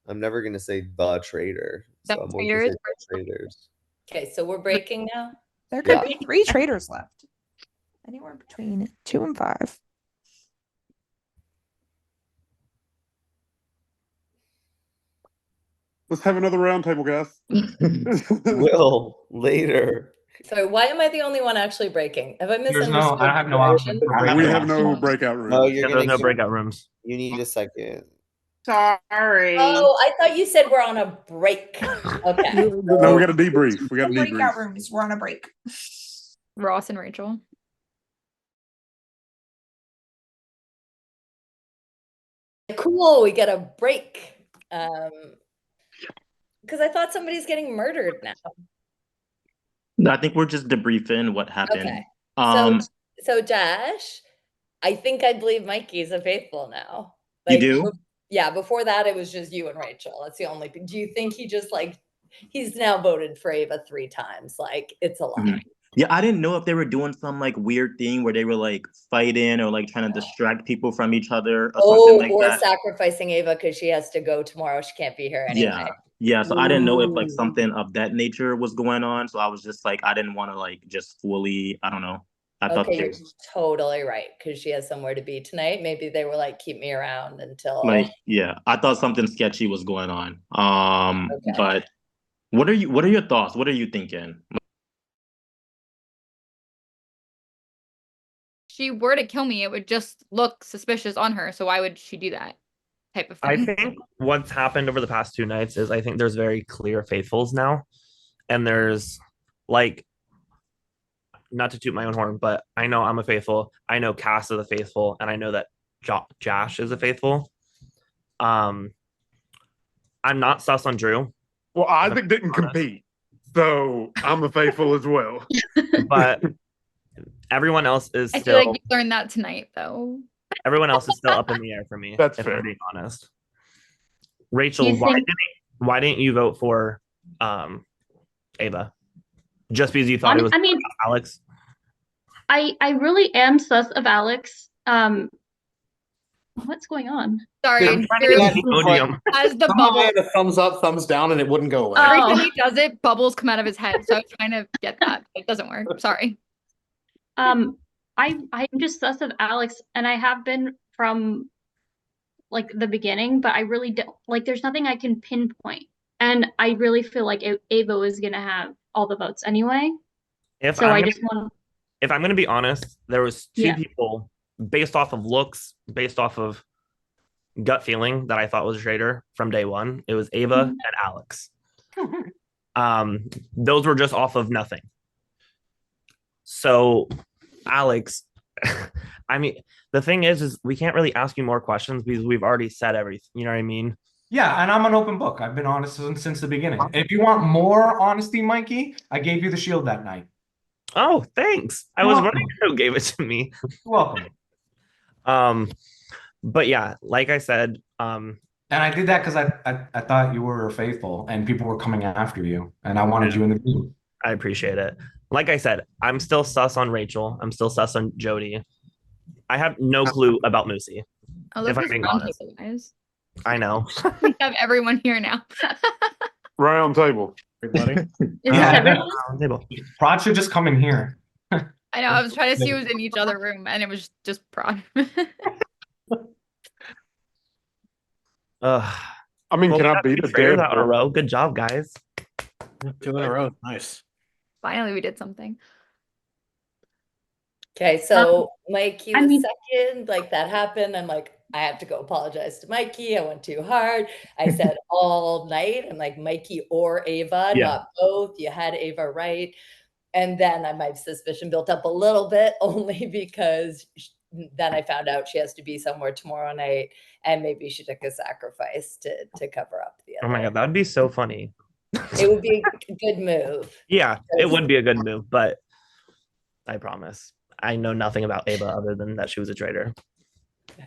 I'm never gonna say the trader. So The I'm always gonna say traitors? the traders. Okay, so we're breaking now. There could Yeah. be 3 traders left. Anywhere between 2 and 5. Let's have another roundtable, guys. Will later. Sorry, why am I the only one actually breaking? Have I misunderstood? I have no option for We breakout have no rooms. breakout rooms. No, you're Yeah, gonna there's no get- breakout rooms. You need a second. Sorry. Oh, I thought you said we're on a break. Okay. No, we got a debrief. We got a Breakout debrief. rooms. We're on a break. Ross and Rachel. Cool, we get a break. Because I thought somebody's getting murdered now. No, I think we're just debriefing what happened. Okay. So Dash, I think I believe Mikey's a faithful now. You do? Yeah, before that it was just you and Rachel. That's the only thing. Do you think he just he's now voted for Ava 3 times? Like, it's a lie. Mhm. Yeah, I didn't know if they were doing some like weird thing where they were like fighting or like trying to distract people from each other or something like or that. sacrificing Ava because she has to go tomorrow. She can't be here anyway. Yeah. So I didn't know if like something of that nature was going on. So I was just like, I didn't want to like just fully, I don't know. I thought Okay, you're totally right because she has somewhere to be tonight. Maybe they were like, keep me around until I thought something sketchy was going on. But what are your thoughts? What are you thinking? She were to kill me, it would just look suspicious on her. So why would she do that type of thing? I think what's happened over the past 2 nights is I think there's very clear faithfuls now. And there's like, not to toot my own horn, but I know I'm a faithful. I know Cass is a faithful, and I know that Josh is a faithful. I'm not sus on Drew. Well, Isaac didn't compete, so I'm a faithful as well. But everyone else is I still. feel like you learned that tonight, though. Everyone else is still up in the air for me. That's if fair. I'm being honest. Rachel, why didn't you vote for Ava? Just because you thought it was Alex? I really am sus of Alex. What's going on? Sorry, As the Somehow bubble. I had a thumbs up, thumbs down, and it wouldn't go away. Every time he does it, bubbles come out of his head. So I was trying to get that. It doesn't work. Sorry. I'm just sus of Alex, and I have been from like the beginning, but I really don't like. There's nothing I can pinpoint, and I really feel like Ava is gonna have all the votes anyway. If I'm I'm gonna be honest, there was 2 people based off of looks, based off of gut feeling that I thought was a traitor from day one. It was Ava and Alex. Those were just off of nothing. So, Alex, I mean, the thing is we can't really ask you more questions because we've already said everything. You know what I mean? Yeah, and I'm an open book. I've been honest since the beginning. If you want more honesty, Mikey, I gave you the shield that night. Oh, thanks. I was wondering who gave it to me. You're welcome. But yeah, like I said, and I did that because I thought you were faithful and people were coming after you, and I wanted you in the team. I appreciate it. Like I said, I'm still sus on Rachel. I'm still sus on Jody. I have no clue about Moosey. I love this roundtable, guys. I know. We have everyone here now. Round table. Everybody. Table. Prod should just come in here. I know. I was trying to see who was in each other room, and it was just Prod. I mean, can I beat a dead in a row? Good job, guys. 2 in a row. Nice. Finally, we did something. Okay, so Mikey was second, like that happened. I'm like, I have to go apologize to Mikey. I went too hard. I said all night. I'm like, Mikey or Ava, not both. You had Ava right. And then my suspicion built up a little bit only because then I found out she has to be somewhere tomorrow night and maybe she took a sacrifice to cover up the other. Oh my God, that would be so funny. It would be a good move. Yeah, it would be a good move, but I promise. I know nothing about Ava other than that she was a traitor.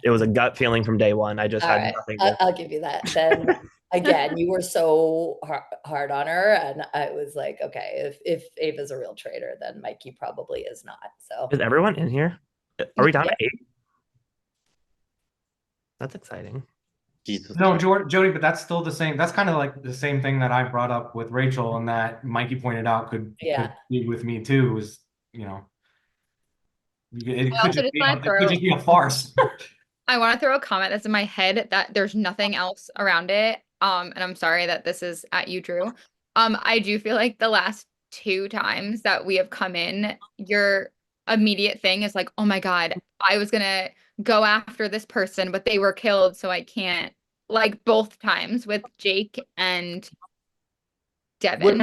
It was a gut feeling from day one. I just had nothing. I'll give you that. Then again, you were so hard on her, and I was like, okay, if Ava's a real traitor, then Mikey probably is not. So is everyone in here? Are we down to 8? That's exciting. Jesus. No, Jody, but that's still the same. That's kind of like the same thing that I brought up with Rachel, and that Mikey pointed out could be with me too. Was it could just be a farce. I want to throw a comment that's in my head that there's nothing else around it. And I'm sorry that this is at you, Drew. I do feel like the last 2 times that we have come in, your immediate thing is like, oh my God, I was gonna go after this person, but they were killed, so I can't. Like both times with Jake and Devin.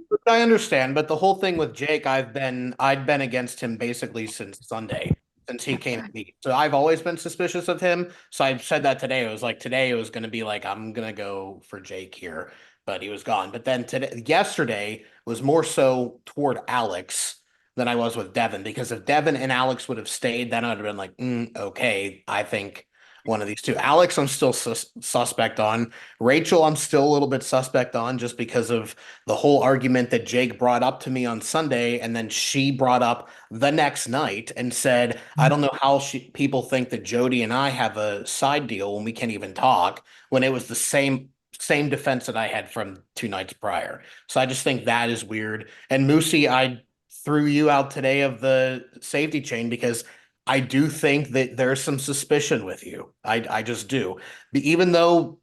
Which I understand, but the whole thing with Jake, I'd been against him basically since Sunday, since he came to me. So I've always been suspicious of him. So I said that today. It was like today it was going to be like, I'm going to go for Jake here, but he was gone. But then yesterday was more so toward Alex than I was with Devin, because if Devin and Alex would have stayed, then I would have been like, okay, I think one of these two. Alex, I'm still suspect on. Rachel, I'm still a little bit suspect on, just because of the whole argument that Jake brought up to me on Sunday, and then she brought up the next night and said, I don't know how people think that Jody and I have a side deal when we can't even talk, when it was the same defense that I had from 2 nights prior. So I just think that is weird. And Moosey, I threw you out today of the safety chain because I do think that there's some suspicion with you. I just do. Even though,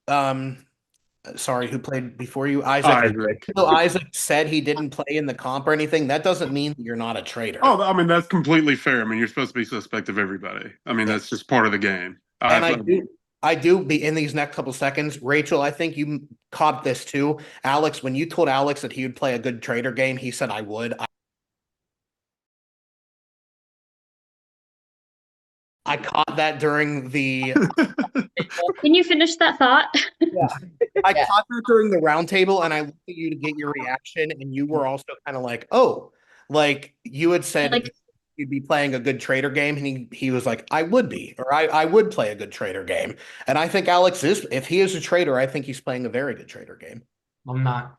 sorry, who played before you? Isaac. So Isaac said he didn't play in the comp or anything. That doesn't mean that you're not a traitor. Oh, I mean, that's completely fair. I mean, you're supposed to be suspect of everybody. I mean, that's just part of the game. And I do be in these next couple seconds. Rachel, I think you caught this too. Alex, when you told Alex that he would play a good traitor game, he said, I would. I caught that during the. Can you finish that thought? Yeah. I caught that during the roundtable, and I looked at you to get your reaction, and you were also kind of like, oh, like you had said you'd be playing a good traitor game, and he was like, I would be, or I would play a good traitor game. And I think Alex is, if he is a traitor, I think he's playing a very good traitor game. I'm not.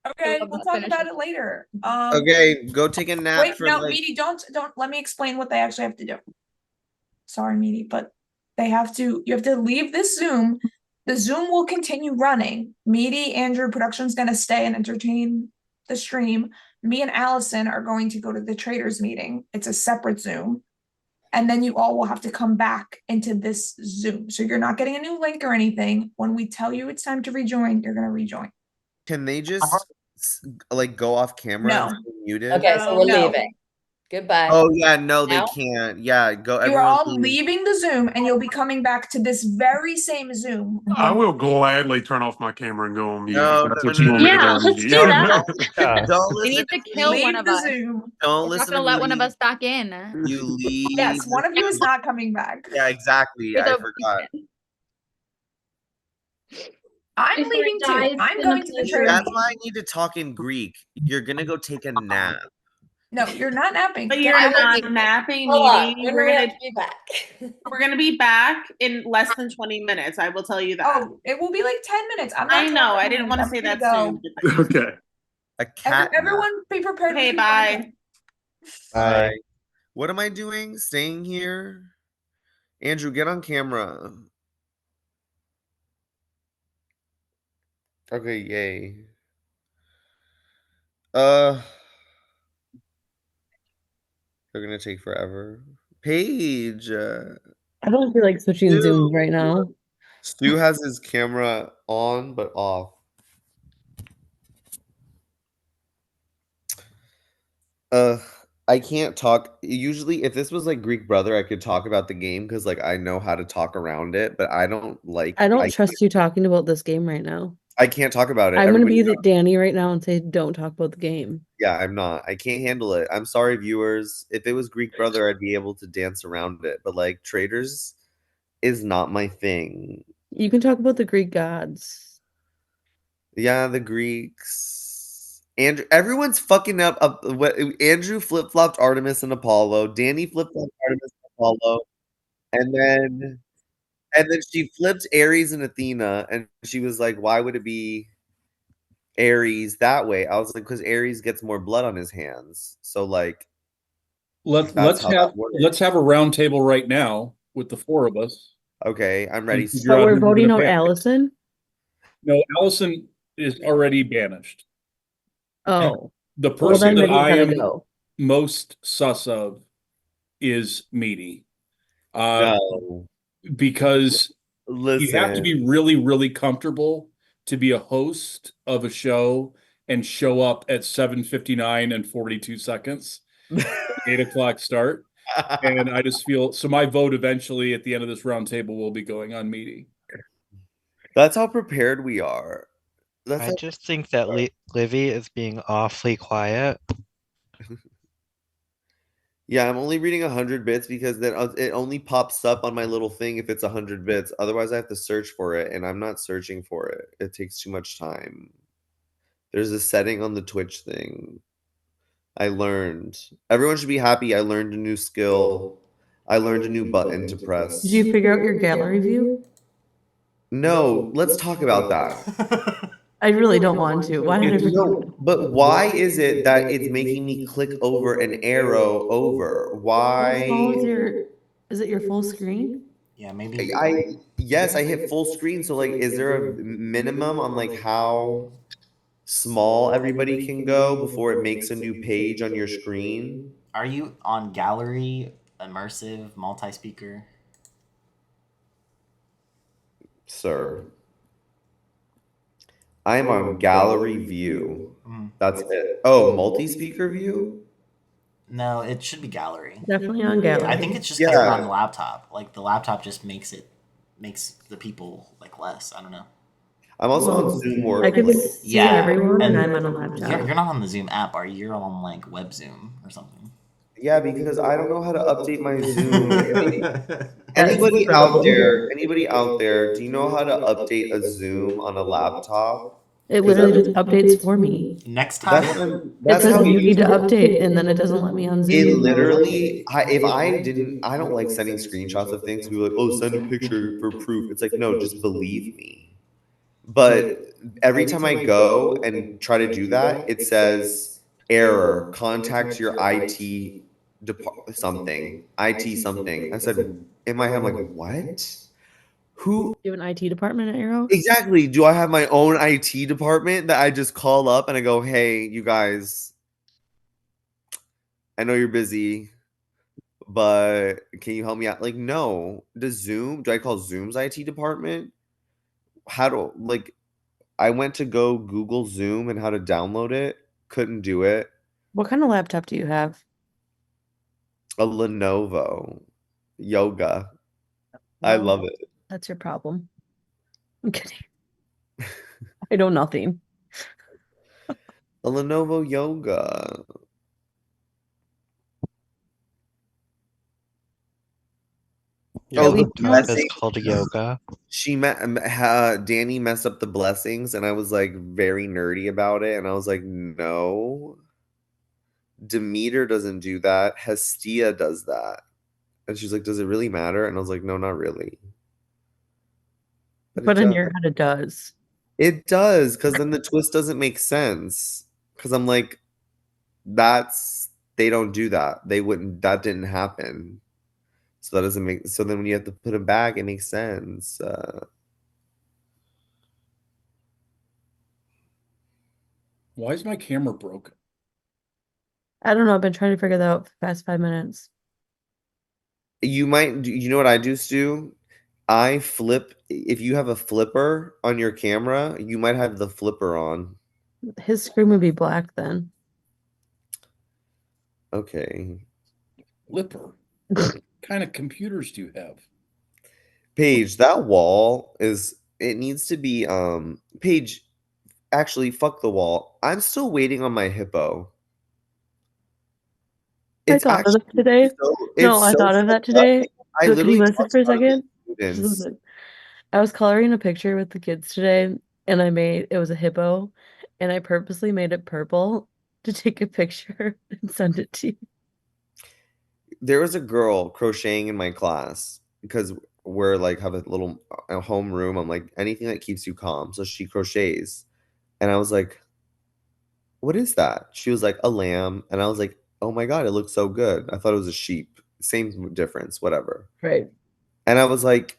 Okay, we'll talk about it later. Okay, go take a nap. Wait, no, Meaty, don't let me explain what they actually have to do. Sorry, Meaty, but you have to leave this Zoom. The Zoom will continue running. Meaty, Andrew, production's gonna stay and entertain the stream. Me and Allison are going to go to the Traitors meeting. It's a separate Zoom. And then you all will have to come back into this Zoom. So you're not getting a new link or anything. When we tell you it's time to rejoin, you're gonna rejoin. Can they just like go off camera? No. And stay muted? Okay, so we're leaving. Goodbye. Oh yeah, no, they Now? can't. Yeah, go. You are Everyone, all leaving the Zoom and you'll be coming back to this very same Zoom. I will gladly turn off my camera and go on mute. No, if that's no, what no, you no, want me to Yeah, do. let's do don't, that. Yeah. don't We listen need to to kill me. one Leave of the us. Zoom. Don't We're not listen to gonna me. let one of us back in. You leave. Yes, one of you is the- not coming back. Yeah, exactly. There's I a forgot. I'm If leaving it too. dies I'm in a going to the pleasure- trailer. That's why I need to talk in Greek. You're gonna go take a nap. No, you're not napping. But Get you're out. not napping, Hold on. Meaty. When We're do we gonna have to be back? we're gonna be back in less than 20 minutes. I will tell you that. Oh, it will be like 10 minutes. I'm not I know. I talking didn't minutes. want to I'm say free to that go. soon. Okay. A cat nap. Everyone be prepared. Okay, with bye. Bye. What am I doing? Staying here? Andrew, get on camera. Okay, yay. They're gonna take forever. Paige. I don't feel like switching Zooms right now. Stu has his camera on but off. I can't talk. Usually, if this was like Greek Brother, I could talk about the game because like I know how to talk around it, but I don't like. I don't trust you talking about this game right now. I can't talk about it. I'm gonna Everybody be Danny right now and say, "Don't talk about the game." Yeah, I'm not. I can't handle it. I'm sorry, viewers. If it was Greek Brother, I'd be able to dance around it. But like Traitors is not my thing. You can talk about the Greek gods. Yeah, the Greeks. Andrew, everyone's fucking up. Andrew flip flopped Artemis and Apollo. Danny flip flopped Artemis and Apollo, and then she flipped Ares and Athena, and she was like, "Why would it be Ares that way?" I was like, "Because Ares gets more blood on his hands." So like, let's have a round table right now with the four of us. Okay, I'm ready. But we're voting out Allison. No, Allison is already banished. Oh, The well, person then that I Minnie's am gotta go. most sus of is Meaty. No. Because you have to Listen. be really, really comfortable to be a host of a show and show up at 7:59 and 42 seconds, 8 o'clock start. And I just feel so my vote eventually at the end of this round table will be going on Meaty. That's how prepared we are. I just think that Livy is being awfully quiet. Yeah, I'm only reading 100 bits because then it only pops up on my little thing if it's 100 bits. Otherwise, I have to search for it, and I'm not searching for it. It takes too much time. There's a setting on the Twitch thing. I learned. Everyone should be happy. I learned a new skill. I learned a new button to press. Did you figure out your gallery view? No, let's talk about that. I really don't want to. Why did I forget? No, but why is it that it's making me click over an arrow over? Why? Is it your full screen? Yeah, maybe. Yes, I hit full screen. So like, is there a minimum on like how small everybody can go before it makes a new page on your screen? Are you on gallery, immersive, multi-speaker? Sir, I am on gallery view. That's it. Oh, multi-speaker view? No, it should be gallery. Definitely on gallery. I think it's just because we're on the laptop. Like the laptop just makes the people like less. I don't know. I'm also on Zoom or I can see everyone and I'm on a laptop. You're not on the Zoom app, are you? You're on like Web Zoom or something. Yeah, because I don't know how to update my Zoom. Anybody out there, do you know how to update a Zoom on a laptop? It literally just updates for me. Next time, it says you need to update, and then it doesn't let me on Zoom. It literally, I don't like sending screenshots of things. People are like, oh, send a picture for proof. It's like, no, just believe me. But every time I go and try to do that, it says error. Contact your IT something. IT something. I said in my head, I'm like, what? Who? Do you have an IT department at Arrow? Exactly. Do I have my own IT department that I just call up and I go, hey, you guys, I know you're busy, but can you help me out? Like, no. Do I call Zoom's IT department? I went to go Google Zoom and how to download it. Couldn't do it. What kind of laptop do you have? A Lenovo yoga. I Well, love it. that's your problem. I'm kidding. I know nothing. A Lenovo yoga. Your laptop is called yoga. Danny messed up the blessings, and I was like very nerdy about it, and I was like, no, Demeter doesn't do that. Hestia does that. And she's like, does it really matter? And I was like, no, not really. But in your head, it does. It does, because then the twist doesn't make sense. Because I'm like, they don't do that. That didn't happen. So that doesn't make, so then when you have to put it back, it makes sense. Why is my camera broken? I don't know. I've been trying to figure that out for the past 5 minutes. You know what I do, Stu? I flip, if you have a flipper on your camera, you might have the flipper on. His screen would be black then. Okay. Flipper. What kind of computers do you have? Paige, that wall it needs to be, Paige, actually, fuck the wall. I'm still waiting on my hippo. I thought of it today. No, I thought of that today. I But can you literally listen for a second? students. Just listen. I was coloring a picture with the kids today, and it was a hippo, and I purposely made it purple to take a picture and send it to you. There was a girl crocheting in my class because we're like have a home room. I'm like, anything that keeps you calm. So she crochets. And I was like, what is that? She was like, a lamb. And I was like, oh my God, it looks so good. I thought it was a sheep. Same difference, whatever. Right. And I was like,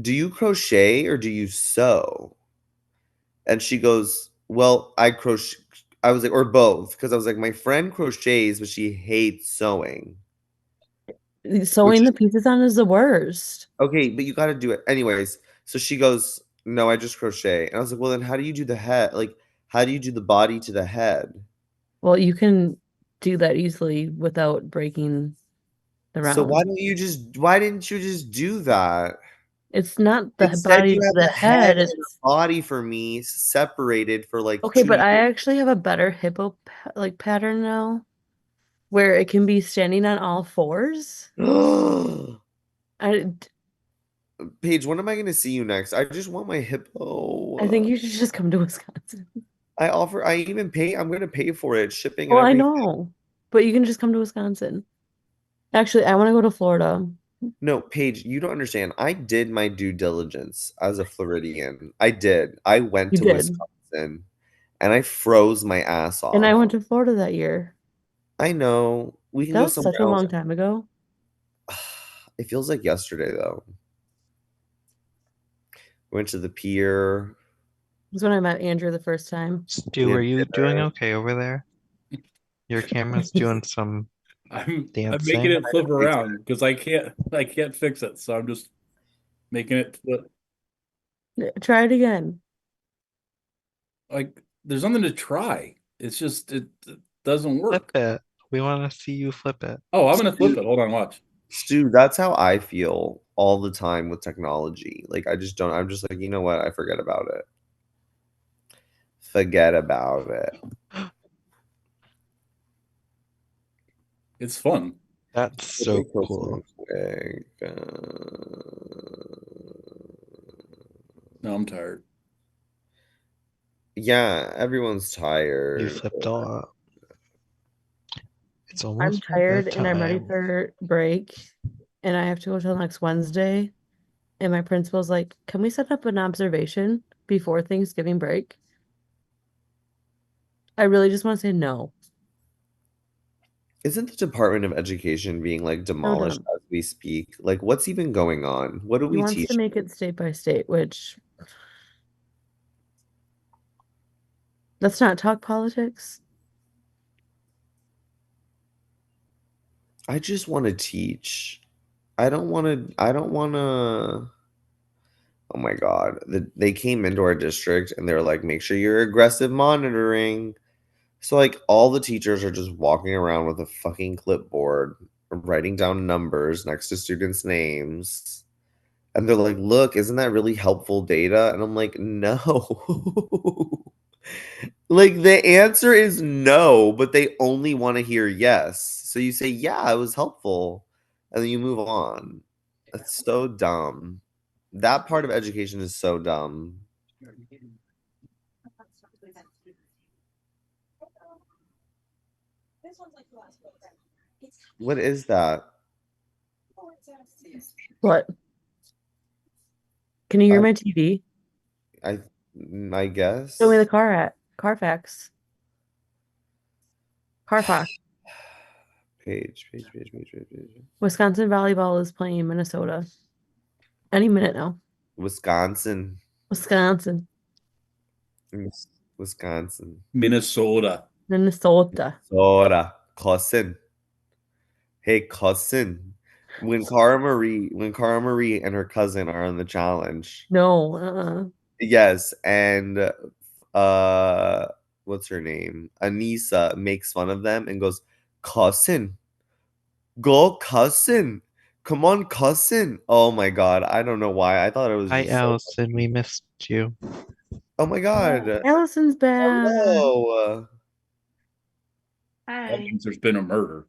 do you crochet or do you sew? And she goes, well, I crochet. I was like, or both. Because I was like, my friend crochets, but she hates sewing. Sewing the pieces on is the worst. Okay, but you got to do it. Anyways, so she goes, no, I just crochet. And I was like, well, then how do you do the head? Like, how do you do the body to the head? Well, you can do that easily without breaking the round. So why didn't you just do that? It's not the Instead, body you to have the the head head. and the body for me separated for like Okay, 2 but I years. actually have a better hippo pattern now, where it can be standing on all fours. Paige, when am I going to see you next? I just want my hippo. I think you should just come to Wisconsin. I'm going to pay for it, shipping and Well, I everything. know, but you can just come to Wisconsin. Actually, I want to go to Florida. No, Paige, you don't understand. I did my due diligence as a Floridian. I did. I went to Wisconsin and I froze my ass off. And I went to Florida that year. I know. We can That go was somewhere such a else. long time ago. It feels like yesterday, though. Went to the pier. It was when I met Andrew the first time. Stu, are you doing okay over there? Your camera's doing some I'm dancing. making it flip around because I can't fix it, so I'm just making it flip. Try it again. Like there's nothing to try. It's just it doesn't work. Flip it. We want to see you flip it. Oh, I'm gonna flip it. Hold on, watch. Stu, that's how I feel all the time with technology. Like I'm just like, you know what? I forget about it. Forget about it. It's fun. That's so cool. No, I'm tired. Yeah, everyone's tired. You flipped a lot. It's I'm almost tired and I'm ready for break, and I have to go till next Wednesday. And my principal's like, "Can we set up an observation before Thanksgiving break?" I really just want to say no. Isn't the Department of Education being like demolished as we speak? Like, what's even going on? What do He we wants teach? to make it state by state, which let's not talk politics. I just want to teach. I don't want to. Oh my God. They came into our district and they were like, make sure you're aggressive monitoring. So, like, all the teachers are just walking around with a fucking clipboard writing down numbers next to students' names. And they're like, look, isn't that really helpful data? And I'm like, no. Like, the answer is no, but they only want to hear yes. So you say, yeah, it was helpful. And then you move on. That's so dumb. That part of education is so dumb. What is that? What? Can you hear my TV? I guess. Show me the Carfax. Carfax. Page. Wisconsin volleyball is playing Minnesota. Any minute now. Wisconsin. Wisconsin. Minnesota. Cousin. Hey, cousin. When Cara Marie and her cousin are on the challenge. No. Yes, and what's her name? Anissa makes fun of them and goes, cousin. Go cousin. Come on, cousin. Oh my god. I don't know why. I thought it was Hi, just so Allison. We missed you. Oh my god. Allison's back. Hello. That means there's been a murder.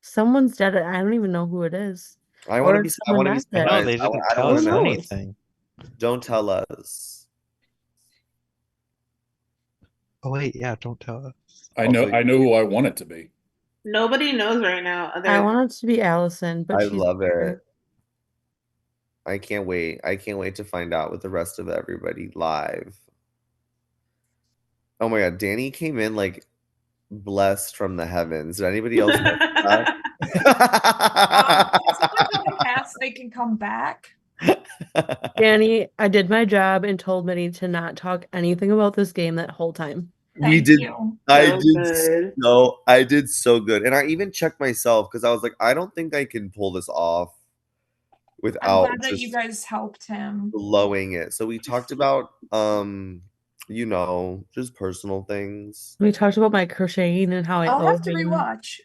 Someone's dead. I don't even know who it is. I want to be No, surprised. they didn't I don't tell want us to know. anything. Don't tell us. Oh wait, yeah, don't tell us. I know who I want it to be. Nobody knows right now. I want it to be Allison, but I she's love it. I can't wait. I can't wait to find out with the rest of everybody live. Oh my god, Danny came in like blessed from the heavens. Did anybody else know that? Ask they can come back. Danny, I did my job and told Minnie to not talk anything about this game that whole time. I did so good. And I even checked myself because I was like, I don't think I can pull this off I'm without glad that just you guys helped him. blowing it. So we talked about just personal things. We talked about my crocheting and how I I'll owe have to him. rewatch.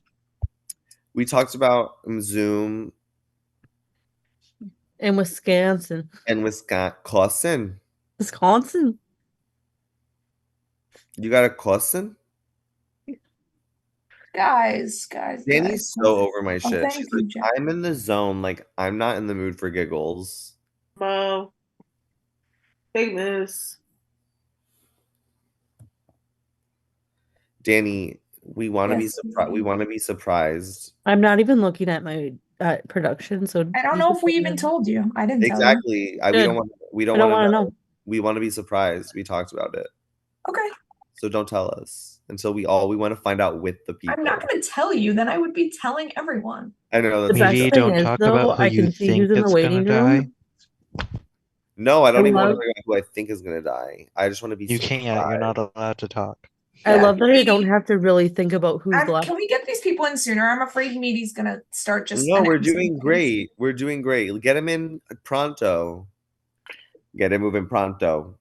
We talked about Zoom In Wisconsin. and Wisconsin. Wisconsin. You got a cousin? Guys. Danny's so over my shit. thank She's you, like, Jack. I'm in the zone. Like, I'm not in the mood for giggles. Mo. Big moves. Danny, we want to be Yes, surprised. We want to be surprised. I'm not even looking at my production, so I don't know if we even told you. I didn't tell Exactly. We don't want. We don't want to know. We want to be surprised. We talked about it. Okay. So don't tell us until we want to find out with the people. I'm not going to tell you. Then I would be telling everyone. I know that's Maybe don't talk about who you think is gonna die. No, I don't even want to know who I think is gonna die. I just want to be. You can't. You're not allowed to talk. I love that I don't have to really think about who's left. Can we get these people in sooner? I'm afraid Meaty's going to start just. No, we're announcing doing things. great. We're doing great. Get him in pronto. Get him moving pronto.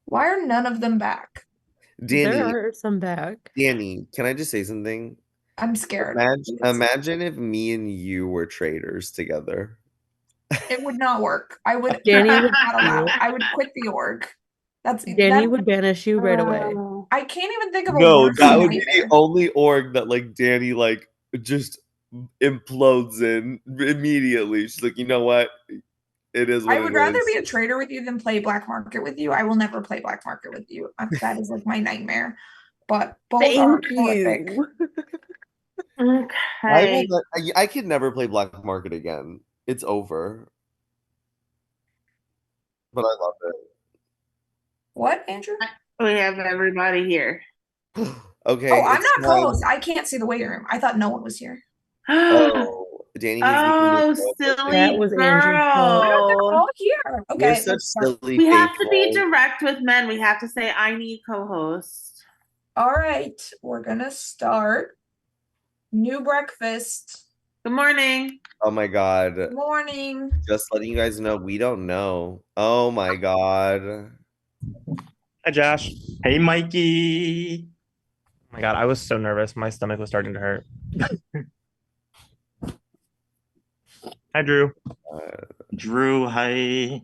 Why are none of them back? Danny, There are some back. Danny, can I just say something? I'm scared. Imagine if me and you were traitors together. It would not work. I would. Danny I would would not allow. I would quit the org. Danny would banish you right away. I can't even think of a No, word. that would be the only org that like Danny like just implodes in immediately. She's like, you know what? It is what I would it rather is. be a trader with you than play black market with you. I will never play black market with you. That is like my nightmare. But both are horrific. Okay. I could never play black market again. It's over. But I love it. What, Andrew? We have everybody here. Okay. Oh, I'm it's not time. co-host. I can't see the waiting room. I thought no one was here. Oh, Danny. Oh, silly That was Andrew's fault. They're girl. all here. You're Okay. such silly. We have to be faithful. direct with men. We have to say, I need co-host. All right. We're gonna start. New breakfast. Good morning. Oh my god. Good morning. Just letting you guys know, we don't know. Oh my god. Hi, Josh. Hey, Mikey. Oh my god, I was so nervous. My stomach was starting to hurt. Hi, Drew. Drew, hi.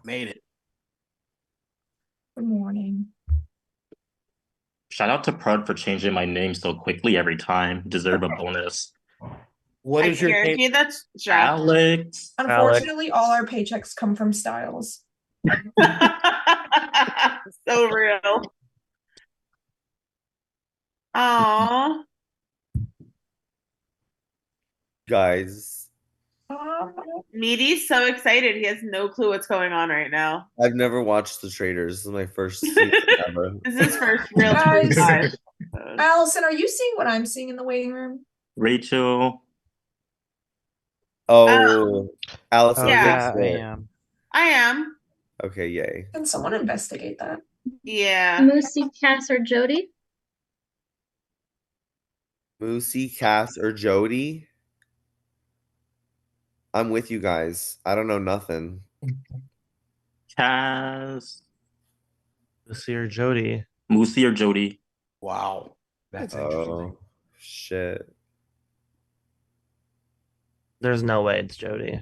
Made it. Good morning. Shout out to Prud for changing my name so quickly every time. Deserve a bonus. What I is your name? guarantee that's Jack. Alex. Unfortunately, all our paychecks come from Styles. So real. Aww. Guys, Meaty's so excited. He has no clue what's going on right now. I've never watched The Traitors. This is my first season ever. This is his first real Guys, true live. Allison, are you seeing what I'm seeing in the waiting room? Rachel. Oh, Allison, yeah. fix I it. am. I am. Okay, yay. Can someone investigate that? Yeah. Moosey, Cass, or Jody? Moosey, Cass, or Jody? I'm with you guys. I don't know nothing. Cass. Moosey or Jody? Moosey or Jody? Wow. That's Oh, shit. There's no way it's Jody.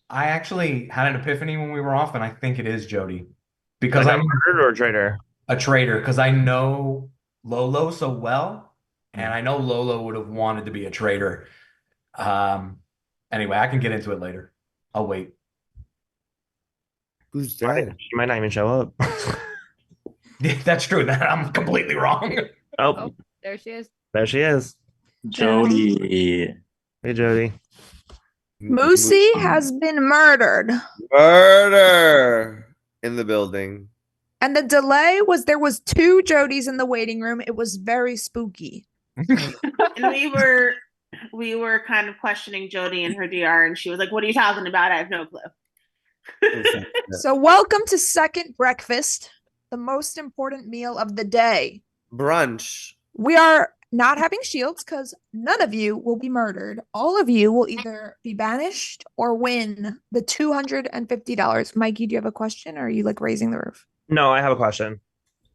I actually had an epiphany when we were off, and I think it is Jody. Because Like I'm a murdered or a traitor? a traitor, because I know Lolo so well, and I know Lolo would have wanted to be a traitor. Anyway, I can get into it later. I'll wait. Who's dead? She might not even show up. That's true. That I'm completely wrong. Oh, There she is. there she is. Jody. Hey, Jody. Moosey has been murdered. Murder in the building. And the delay was there was 2 Jodys in the waiting room. It was very spooky. And we were kind of questioning Jody and her DR, and she was like, "What are you talking about? I have no clue." So welcome to second breakfast, the most important meal of the day. Brunch. We are not having shields because none of you will be murdered. All of you will either be banished or win the $250. Mikey, do you have a question, or are you like raising the roof? No, I have a question.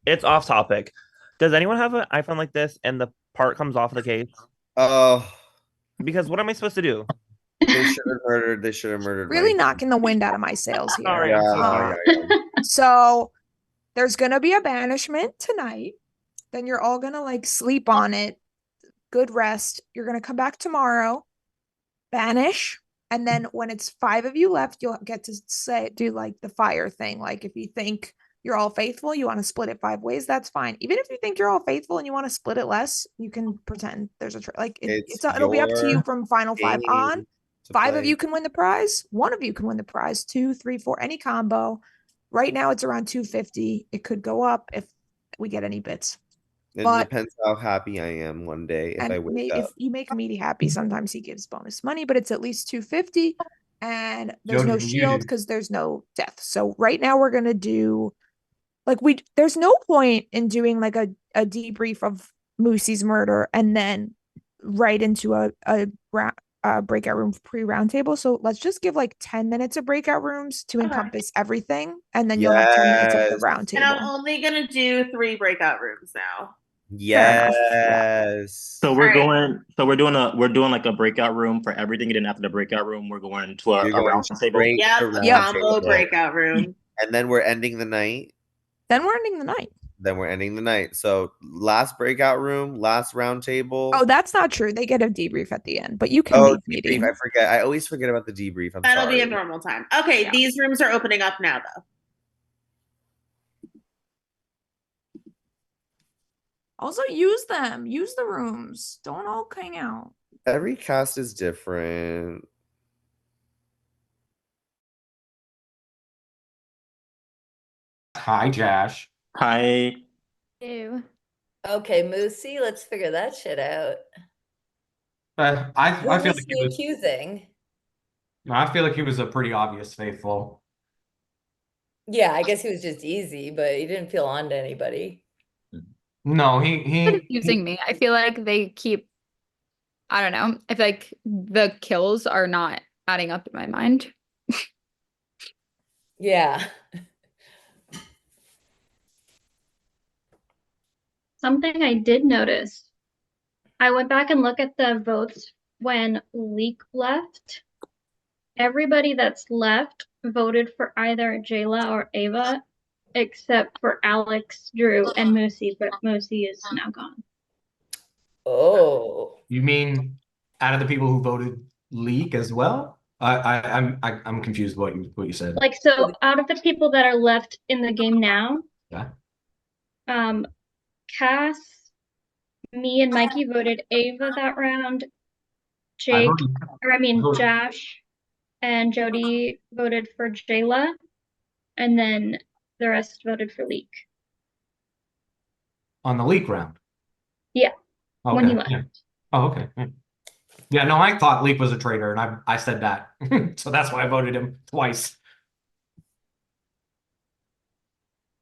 It's off topic. Does anyone have an iPhone like this and the part comes off the case? Oh. Because what am I supposed to do? They should have murdered. They should have murdered. Really Mike. knocking the wind out of my sails here. Sorry, I'm so sorry. So there's gonna be a banishment tonight. Then you're all gonna like sleep on it. Good rest. You're gonna come back tomorrow, banish, and then when it's 5 of you left, you'll get to do like the fire thing. Like if you think you're all faithful, you want to split it 5 ways, that's fine. Even if you think you're all faithful and you want to split it less, you can pretend there's a it'll be up to you from final 5 on. 5 of you can win the prize. 1 of you can win the prize. 2, 3, 4, any combo. Right now it's around 250. It could go up if we get any bits. It But depends how happy I am one day if I wake up. if you make Meaty happy, sometimes he gives bonus money, but it's at least 250, and there's Jody, no you shield did- because there's no death. So right now we're gonna do there's no point in doing like a debrief of Moosey's murder and then right into a breakout room pre-round table. So let's just give like 10 minutes of breakout rooms to encompass everything, and then you'll have 10 minutes of the round And I'm table. only gonna do 3 breakout rooms now. Yes. So we're All right. going. So we're doing like a breakout room for everything, and then after the breakout room, we're going to a You're going round table. straight Yep, to a round combo table. breakout room. And then we're ending the night. Then we're ending the night. So last breakout room, last round table. Oh, that's not true. They get a debrief at the end, but you can Oh, leave debrief. meeting. I forget. I always forget about the debrief. I'm That'll sorry. be a normal time. Okay, Yeah. these rooms are opening up now, though. Also, use them. Use the rooms. Don't all hang out. Every cast is different. Hi, Josh. Hi. Ew. Okay, Moosey, let's figure that shit out. I Who feel was like he it was, accusing? I feel like he was a pretty obvious faithful. Yeah, I guess he was just easy, but he didn't feel on to anybody. No, he Confusing me. I feel like they keep. I don't know. I feel like the kills are not adding up in my mind. Yeah. Something I did notice I went back and looked at the votes when Leek left. Everybody that's left voted for either Jayla or Ava, except for Alex, Drew, and Moosey, but Moosey is now gone. Oh. You mean out of the people who voted Leak as well? I'm confused what you said. Like, so out of the people that are left in the game now, Yeah. Cass, me and Mikey voted Ava that round. Josh and Jody voted for Jayla, and then the rest voted for Leak. On the Leak round? Yeah, okay. when he left. Yeah. Oh, okay. Yeah, no, I thought Leak was a traitor, and I said that. So that's why I voted him twice.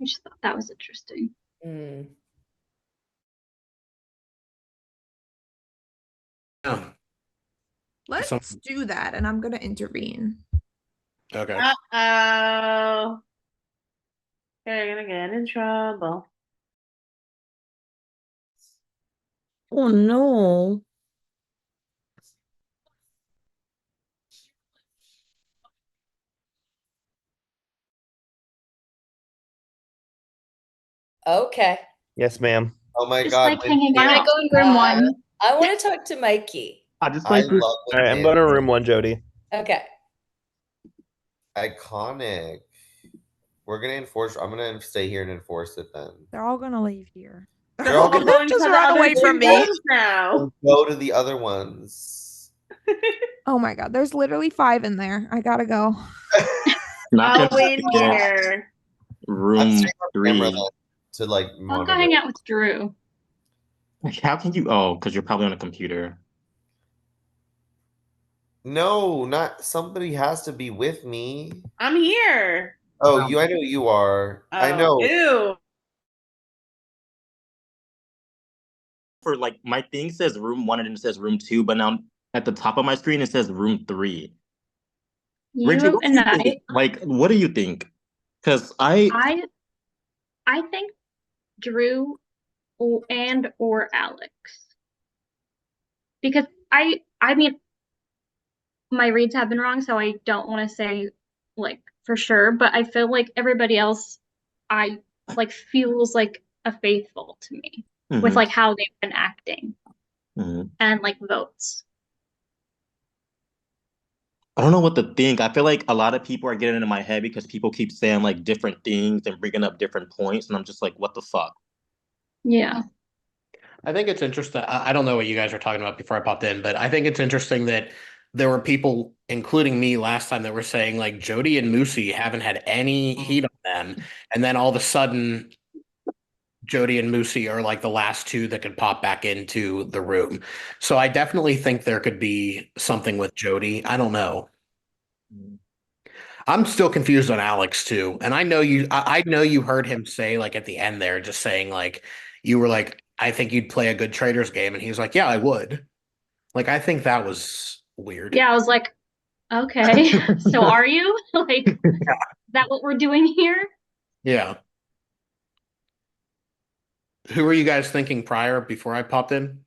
I just thought that was interesting. Let's do that, and I'm gonna intervene. Okay. Uh-oh. They're gonna get in trouble. Oh no. Okay. Yes, ma'am. Oh my Just God. like hanging Lindsay, out. Go in room one. I want to talk to Mikey. I just I like love All right, I'm going to room one, Jody. Okay. Iconic. We're gonna enforce. I'm gonna stay here and enforce it then. They're all gonna leave here. They're all gonna Just run away from me. now. go to the other ones. Oh my God, there's literally 5 in there. I gotta go. Not I'll win here. Room Camera 3. to like I'll go monitor. hang out with Drew. Like, how can you? Oh, because you're probably on a computer. No, not somebody has to be with me. I'm here. Oh, I know you are. I know. Ew. For like my thing says room 1 and it says room 2, but now at the top of my screen it says room 3. Rachel, what do you think? Like, what do you think? Because I think Drew and or Alex. Because I mean my reads have been wrong, so I don't want to say like for sure, but I feel like everybody else I like feels like a faithful to me with like how they've been acting and like votes. I don't know what to think. I feel like a lot of people are getting into my head because people keep saying like different things and bringing up different points, and I'm just like, what the fuck? Yeah. I think it's interesting. I don't know what you guys were talking about before I popped in, but I think it's interesting that there were people, including me last time, that were saying like Jody and Moosey haven't had any heat on them. And then all of a sudden, Jody and Moosey are like the last two that could pop back into the room. So I definitely think there could be something with Jody. I don't know. I'm still confused on Alex too. And I know I know you heard him say like at the end there, just saying like, you were like, I think you'd play a good Traitors game. And he was like, yeah, I would. Like, I think that was weird. Yeah, I was like, okay, so are you? Like, is that what we're doing here? Yeah. Who were you guys thinking prior before I popped in?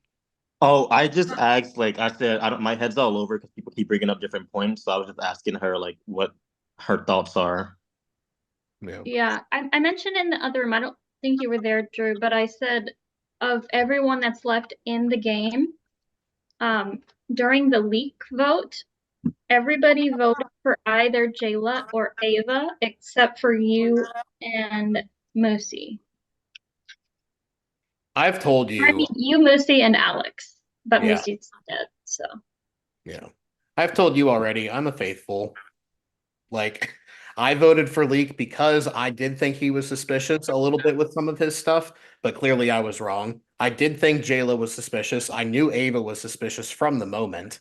Oh, I just asked, like I said, I don't. My head's all over because people keep bringing up different points. So I was just asking her like what her thoughts are. Yeah, I mentioned in the other room, I don't think you were there, Drew, but I said of everyone that's left in the game, during the leak vote, everybody voted for either Jayla or Ava except for you and Moosey. I've told you. I mean, you, Moosey, and Alex, but Yeah. Moosey's dead, so. Yeah. I've told you already, I'm a faithful. Like, I voted for Leak because I did think he was suspicious a little bit with some of his stuff, but clearly I was wrong. I did think Jayla was suspicious. I knew Ava was suspicious from the moment.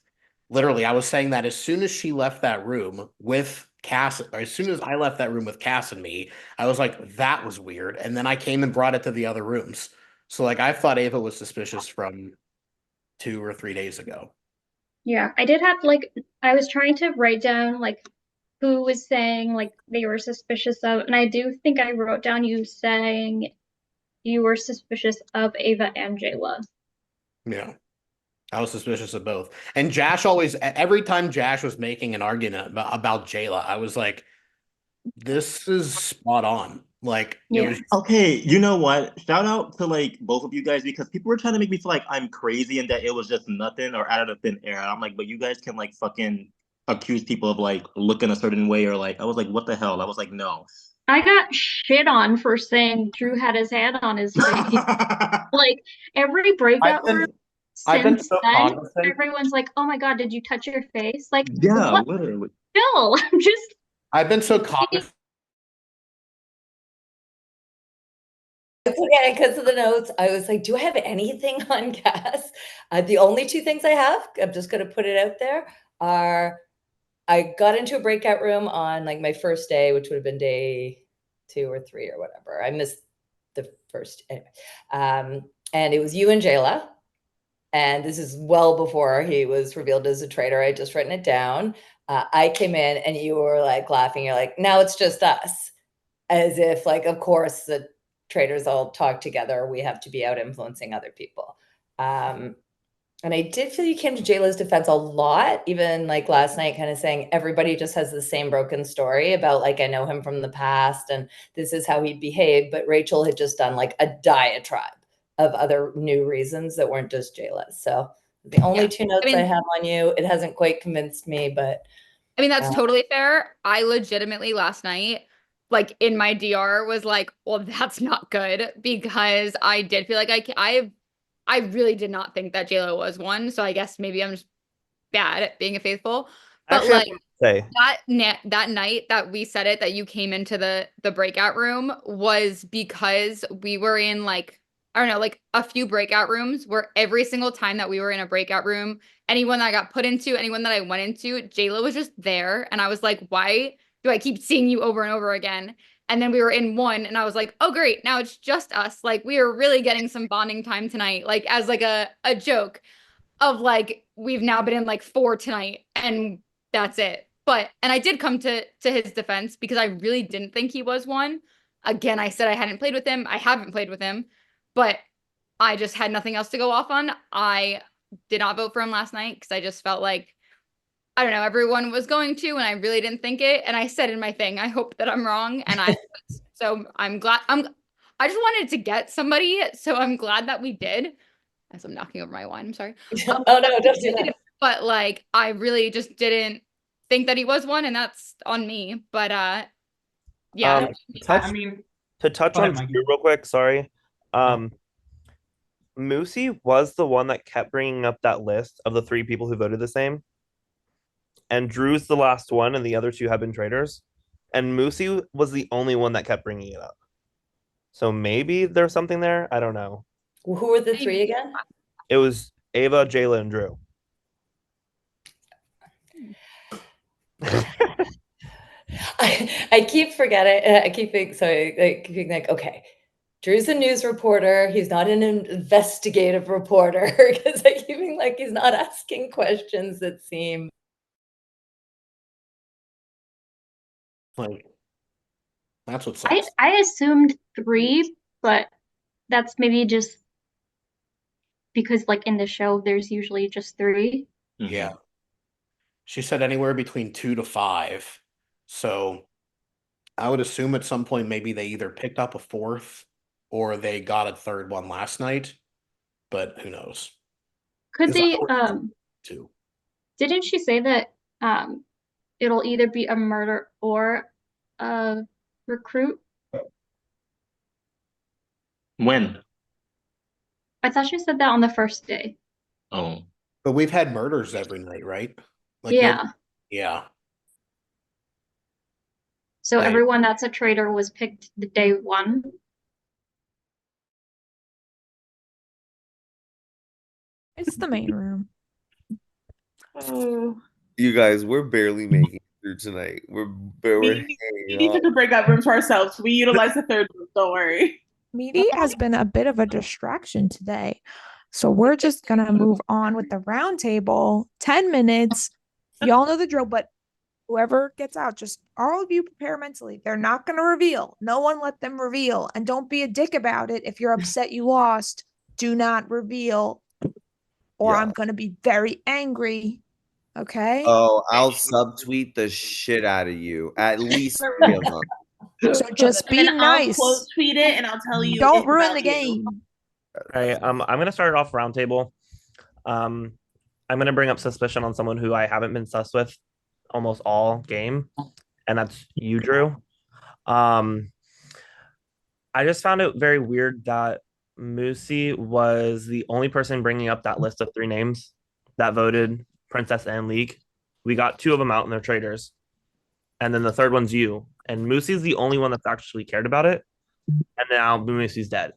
Literally, I was saying that as soon as she left that room with Cass, or as soon as I left that room with Cass and me, I was like, that was weird. And then I came and brought it to the other rooms. So, like, I thought Ava was suspicious from 2 or 3 days ago. Yeah, I did have like I was trying to write down like who was saying like they were suspicious of, and I do think I wrote down you saying you were suspicious of Ava and Jayla. Yeah. I was suspicious of both. And Josh always, every time Josh was making an argument about Jayla, I was like, this is spot on. Like, it was. Okay, you know what? Shout out to like both of you guys because people were trying to make me feel like I'm crazy and that it was just nothing or out of thin air. I'm like, but you guys can like fucking accuse people of like looking a certain way or like I was like, what the hell? I was like, no. I got shit on for saying Drew had his hand on his face. Like every breakout room I've been since so then, cognizant. everyone's like, "Oh my god, did you touch your face?" Like, Yeah, what? literally. No, I'm just. I've been so cognizant. It's okay, because of the notes, I was like, do I have anything on gas? The only two things I have, I'm just going to put it out there, are I got into a breakout room on like my first day, which would have been day 2 or 3 or whatever. I missed the first anyway. And it was you and Jayla. And this is well before he was revealed as a traitor. I just written it down. I came in and you were like laughing. You're like, now it's just us. As if like, of course, the traders all talk together. We have to be out influencing other people. And I did feel you came to Jayla's defense a lot, even like last night, kind of saying everybody just has the same broken story about like, I know him from the past and this is how he behaved. But Rachel had just done like a diatribe of other new reasons that weren't just Jayla's. So the only two notes I have on you, it hasn't quite convinced me, but. I mean, that's totally fair. I legitimately last night, like in my DR was like, well, that's not good because I did feel like I really did not think that JLo was one. So I guess maybe I'm just bad at being a faithful. But Actually, like that night that we said it, that you came into the breakout room was because we were in like, I don't know, like a few breakout rooms where every single time that we were in a breakout room, anyone that I got put into, anyone that I went into, Jayla was just there. And I was like, why do I keep seeing you over and over again? And then we were in one and I was like, oh, great. Now it's just us. Like we are really getting some bonding time tonight, like as like a joke of like, we've now been in like 4 tonight and that's it. But, and I did come to his defense because I really didn't think he was one. Again, I said I hadn't played with him. I haven't played with him, but I just had nothing else to go off on. I did not vote for him last night because I just felt like, I don't know, everyone was going to, and I really didn't think it. And I said in my thing, I hope that I'm wrong. And so I'm glad I just wanted to get somebody. So I'm glad that we did. As I'm knocking over my wine, I'm sorry. Oh no, don't do that. But like, I really just didn't think that he was one, and that's on me. But yeah. To touch on Drew real quick, sorry. Moosey was the one that kept bringing up that list of the 3 people who voted the same. And Drew's the last one, and the other 2 have been traitors. And Moosey was the only one that kept bringing it up. So maybe there's something there. I don't know. Who were the 3 again? It was Ava, Jayla, and Drew. I keep forgetting. I keep thinking. So I keep thinking like, okay, Drew's a news reporter. He's not an investigative reporter because I keep thinking like he's not asking questions that seem like. That's what's. I assumed 3, but that's maybe just because like in the show there's usually just 3. Yeah. She said anywhere between 2 to 5. So I would assume at some point maybe they either picked up a 4th or they got a 3rd one last night. But who knows? Could they 2. Didn't she say that it'll either be a murder or a recruit? When? I thought she said that on the first day. Oh. But we've had murders every night, right? Like yeah. Yeah. So everyone that's a traitor was picked the day 1. It's the main room. Oh. You guys, we're barely making it through tonight. We're We need to breakout rooms for ourselves. We utilize the 3rd room. Don't worry. Meaty has been a bit of a distraction today. So we're just going to move on with the round table. 10 minutes. Y'all know the drill, but whoever gets out, just all of you prepare mentally. They're not going to reveal. No one let them reveal. And don't be a dick about it. If you're upset you lost, do not reveal or I'm going to be very angry. Okay? Oh, I'll subtweet the shit out of you. At least 3 of them. So just be nice. I'll quote tweet it and I'll tell you. Don't ruin the game. All right. I'm gonna start off roundtable. I'm gonna bring up suspicion on someone who I haven't been sus with almost all game, and that's you, Drew. Um, I just found it very weird that Moosey was the only person bringing up that list of 3 names that voted Princess and League. We got 2 of them out in their traders, and then the third one's you. And Moosey's the only one that's actually cared about it. And now Moosey's dead.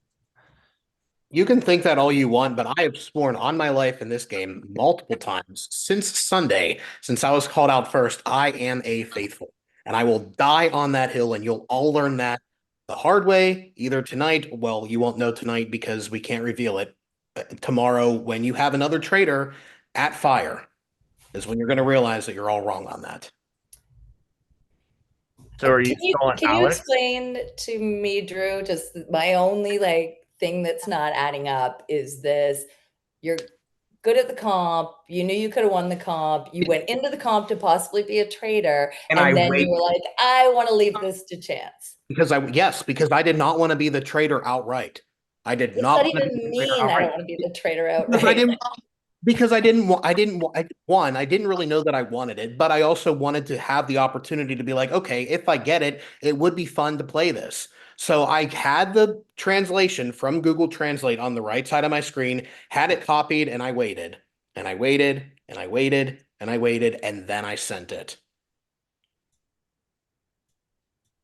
You can think that all you want, but I have sworn on my life in this game multiple times since Sunday, since I was called out first, I am a faithful. And I will die on that hill, and you'll all learn that the hard way, either tonight. Well, you won't know tonight because we can't reveal it. Tomorrow, when you have another traitor at fire, is when you're going to realize that you're all wrong on that. So are you can you explain to me, Drew, just my only thing that's not adding up is this: you're good at the comp, you knew you could have won the comp, you went into the comp to possibly be a traitor, and then you were like, I want to leave this to chance. Because I did not want to be the traitor outright. I did not want to be the traitor outright. I don't want to be the traitor outright. Because I didn't I didn't really know that I wanted it, but I also wanted to have the opportunity to be like, okay, if I get it, it would be fun to play this. So I had the translation from Google Translate on the right side of my screen, had it copied, and I waited, and I waited, and I waited, and I waited, and then I sent it.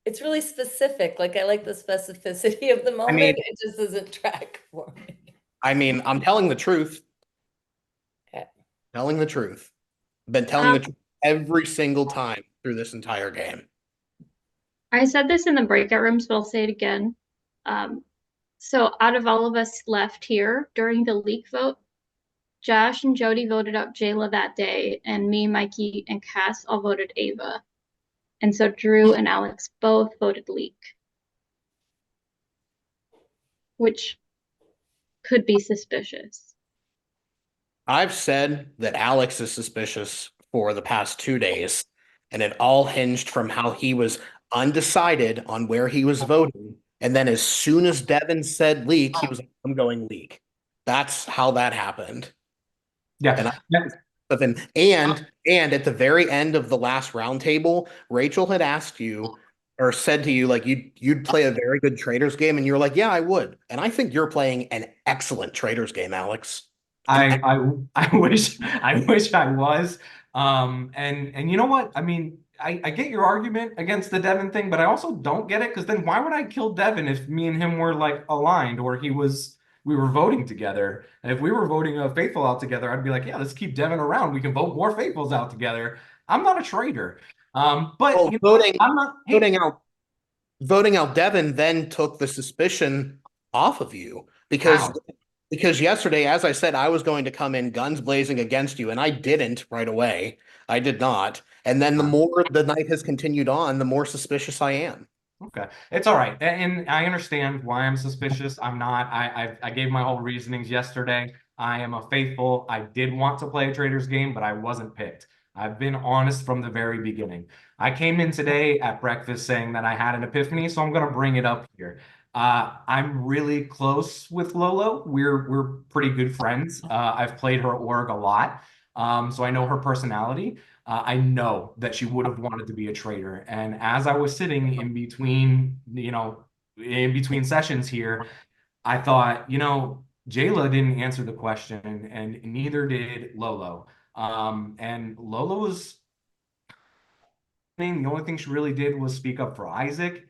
It's really specific. I like the specificity of the moment. It just doesn't track for me. I mean, I'm telling the truth. Okay. Telling the truth. Been telling the truth every single time through this entire game. I said this in the breakout rooms, but I'll say it again. So out of all of us left here during the leak vote, Josh and Jody voted out Jayla that day, and me, Mikey, and Cass all voted Ava. And so Drew and Alex both voted leak, which could be suspicious. I've said that Alex is suspicious for the past 2 days, and it all hinged from how he was undecided on where he was voting. And then as soon as Devin said leak, he was like, I'm going leak. That's how that happened. Yeah. And at the very end of the last roundtable, Rachel had asked you or said to you, like, you'd play a very good Traitors game, and you were like, yeah, I would. And I think you're playing an excellent Traitors game, Alex. I wish I was. And you know what? I mean, I get your argument against the Devin thing, but I also don't get it, because then why would I kill Devin if me and him were aligned, or we were voting together? And if we were voting a faithful out together, I'd be like, yeah, let's keep Devin around. We can vote more faithfuls out together. I'm not a traitor. But voting out Devin then took the suspicion off of you, because yesterday, as I said, I was going to come in guns blazing against you, and I didn't right away. I did not. And then the more the night has continued on, the more suspicious I am. Okay, it's all right, and I understand why I'm suspicious. I'm not. I gave my whole reasonings yesterday. I am a faithful. I did want to play a Traitors game, but I wasn't picked. I've been honest from the very beginning. I came in today at breakfast saying that I had an epiphany, so I'm going to bring it up here. I'm really close with Lolo. We're pretty good friends. I've played her org a lot, so I know her personality. I know that she would have wanted to be a traitor. And as I was sitting in between sessions here, I thought, Jayla didn't answer the question, and neither did Lolo. And Lolo was the only thing she really did was speak up for Isaac.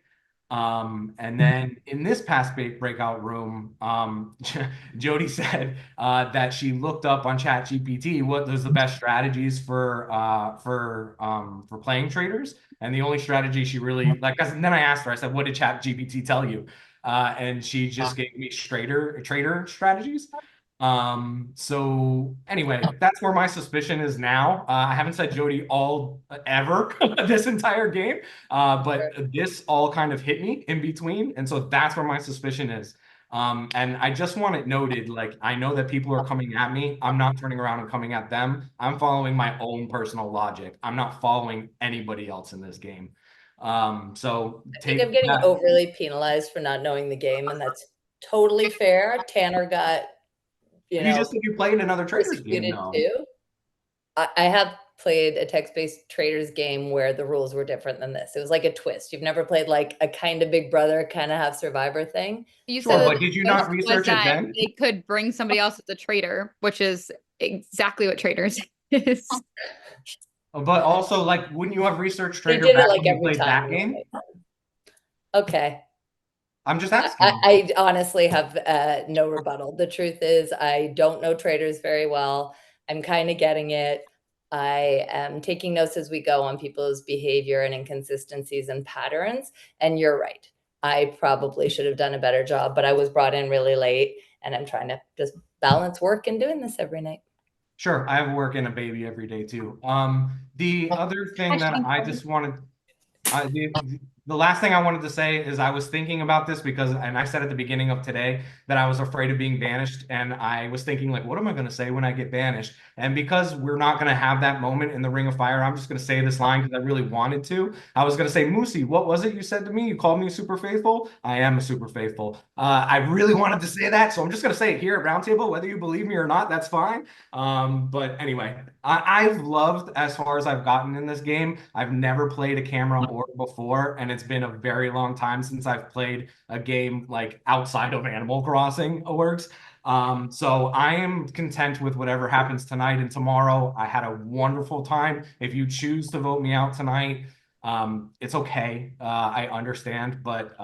And then in this past breakout room, Jody said that she looked up on ChatGPT what was the best strategies for playing Traitors, and the only strategy she really and then I asked her, I said, what did ChatGPT tell you? And she just gave me traitor strategies. So anyway, that's where my suspicion is now. I haven't said Jody ever this entire game, but this all kind of hit me in between, and so that's where my suspicion is. And I just want it noted, like, I know that people are coming at me. I'm not turning around and coming at them. I'm following my own personal logic. I'm not following anybody else in this game. So I think I'm getting overly penalized for not knowing the game, and that's totally fair. Tanner got, you just said you played another Traitors game, though. Too. I have played a text-based Traitors game where the rules were different than this. It was like a twist. You've never played like a kind of Big Brother, kind of have Survivor thing. You Sure, said but did you not research it then? They could bring somebody else as a traitor, which is exactly what Traitors is. But also, like, wouldn't you have researched They Traitor did it back like when you every played time. that game? Okay. I'm just asking. I honestly have no rebuttal. The truth is, I don't know Traitors very well. I'm kind of getting it. I am taking notes as we go on people's behavior and inconsistencies and patterns. And you're right. I probably should have done a better job, but I was brought in really late, and I'm trying to just balance work and doing this every night. Sure, I have work and a baby every day too. The other thing that I just wanted, the last thing I wanted to say is I was thinking about this because, and I said at the beginning of today that I was afraid of being banished, and I was thinking, like, what am I going to say when I get banished? And because we're not going to have that moment in the Ring of Fire, I'm just going to say this line because I really wanted to. I was going to say, Moosey, what was it you said to me? You called me super faithful? I am a super faithful. I really wanted to say that, so I'm just going to say it here at Roundtable. Whether you believe me or not, that's fine. But anyway, I've loved as far as I've gotten in this game. I've never played a camera org before, and it's been a very long time since I've played a game like outside of Animal Crossing orgs. So I am content with whatever happens tonight and tomorrow. I had a wonderful time. If you choose to vote me out tonight, it's okay. I understand, but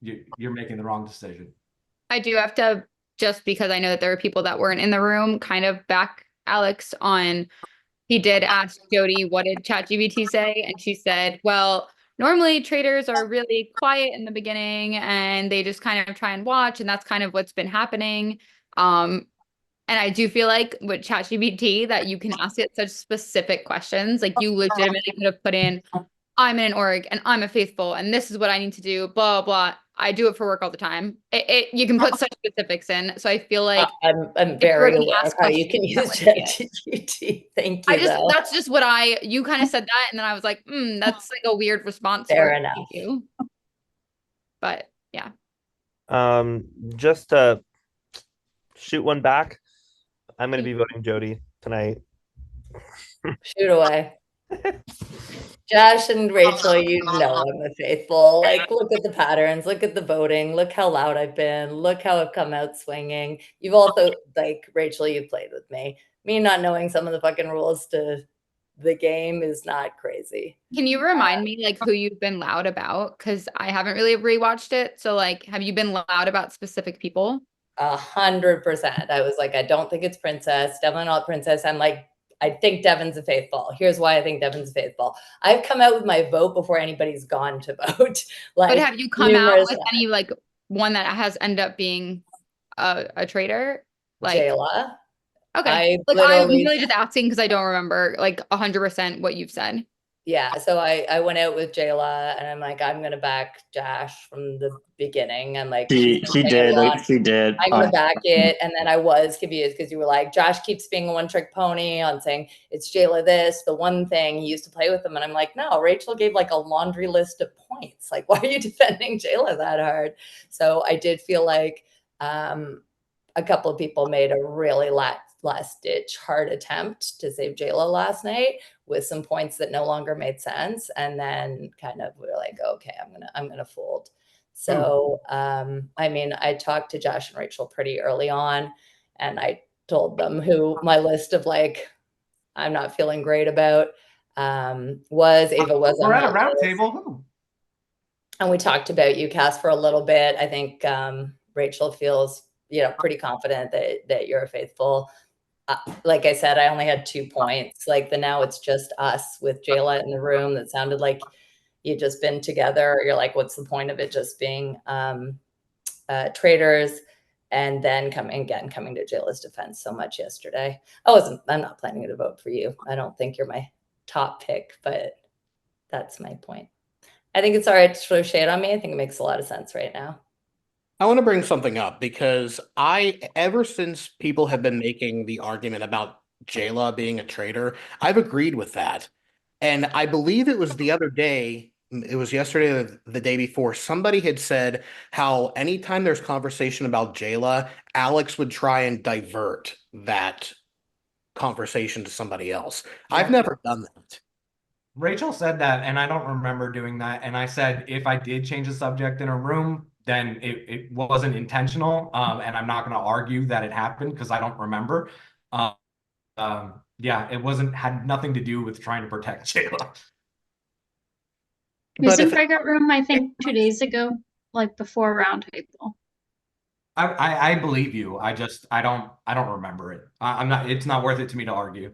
you're making the wrong decision. I do have to, just because I know that there are people that weren't in the room, kind of back Alex on. He did ask Jody, what did ChatGPT say? And she said, well, normally Traitors are really quiet in the beginning and they just kind of try and watch, and that's kind of what's been happening. And I do feel like with ChatGPT that you can ask it such specific questions. Like, you legitimately could have put in, I'm in an org and I'm a faithful and this is what I need to do, blah, blah. I do it for work all the time. You can put such specifics in. So I feel like I'm very aware of how you can use ChatGPT. Thank you. That's just what you kind of said that. And then I was like, that's like a weird response. Fair enough. Thank you. But yeah. Just to shoot one back, I'm going to be voting Jody tonight. Shoot away. Josh and Rachel, you know I'm a faithful. Like, look at the patterns, look at the voting, look how loud I've been, look how I've come out swinging. You've also, like, Rachel, you've played with me. Me not knowing some of the fucking rules to the game is not crazy. Can you remind me, like, who you've been loud about? Because I haven't really rewatched it. So, like, have you been loud about specific people? 100%. I was like, I don't think it's Princess, definitely not Princess. I'm like, I think Devin's a faithful. Here's why I think Devin's a faithful. I've come out with my vote before anybody's gone to vote. Like, but have you come out with any, like, one that has ended up being a traitor? Like Jayla. Okay. I'm really just asking because I don't remember like 100% what you've said. Yeah, so I went out with Jayla and I'm like, I'm gonna back Josh from the beginning. I'm like, she did. I'm gonna back it. And then I was confused because you were like, Josh keeps being a one-trick pony on saying it's Jayla this, the one thing he used to play with them. And I'm like, no, Rachel gave like a laundry list of points. Like, why are you defending Jayla that hard? So I did feel like a couple of people made a really last ditch hard attempt to save Jayla last night with some points that no longer made sense, and then kind of we're like, okay, I'm gonna fold. So I mean, I talked to Josh and Rachel pretty early on, and I told them who my list of like I'm not feeling great about was. Ava was we're at a round table. And we talked about UCAS for a little bit. I think Rachel feels pretty confident that you're a faithful. Like I said, I only had 2 points. Like now it's just us with Jayla in the room. That sounded like you'd just been together. You're like, what's the point of it just being traitors? And then coming to Jayla's defense so much yesterday. I'm not planning to vote for you. I don't think you're my top pick, but that's my point. I think it's all right to throw shade on me. I think it makes a lot of sense right now. I want to bring something up because ever since people have been making the argument about Jayla being a traitor, I've agreed with that. And I believe it was the other day, it was yesterday or the day before, somebody had said how anytime there's conversation about Jayla, Alex would try and divert that conversation to somebody else. I've never done that. Rachel said that, and I don't remember doing that. And I said if I did change the subject in a room, then it wasn't intentional. And I'm not going to argue that it happened because I don't remember. Yeah, it had nothing to do with trying to protect Jayla. It was in breakout room, I think 2 days ago, like before roundtable. I believe you. I don't remember it. I'm not. It's not worth it to me to argue.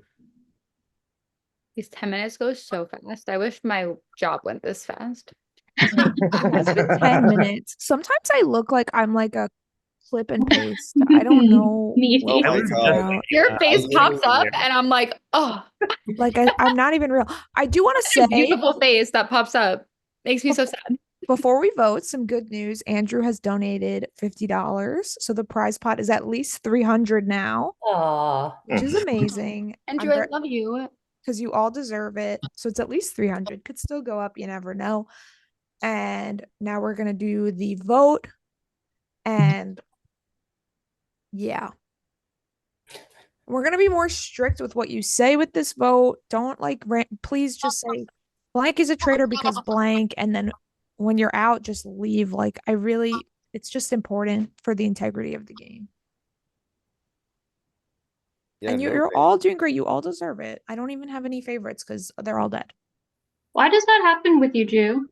These 10 minutes go so fast. I wish my job went this fast. It's been 10 minutes. Sometimes I look like I'm like a clip and paste. I don't know. Me. Your face pops up and I'm like, oh. Like I'm not even real. I do want to say beautiful face that pops up. Makes me so sad. Before we vote, some good news. Andrew has donated $50. So the prize pot is at least 300 now. Aww. Which is amazing. Andrew, I love you. Because you all deserve it. So it's at least 300. Could still go up. You never know. And now we're going to do the vote. And yeah. We're going to be more strict with what you say with this vote. Don't please just say blank is a traitor because blank. And then when you're out, just leave. It's just important for the integrity of the game. Yeah, and you're all doing great. You all deserve it. I don't even have any favorites because they're all dead. Why does that happen with you, Drew?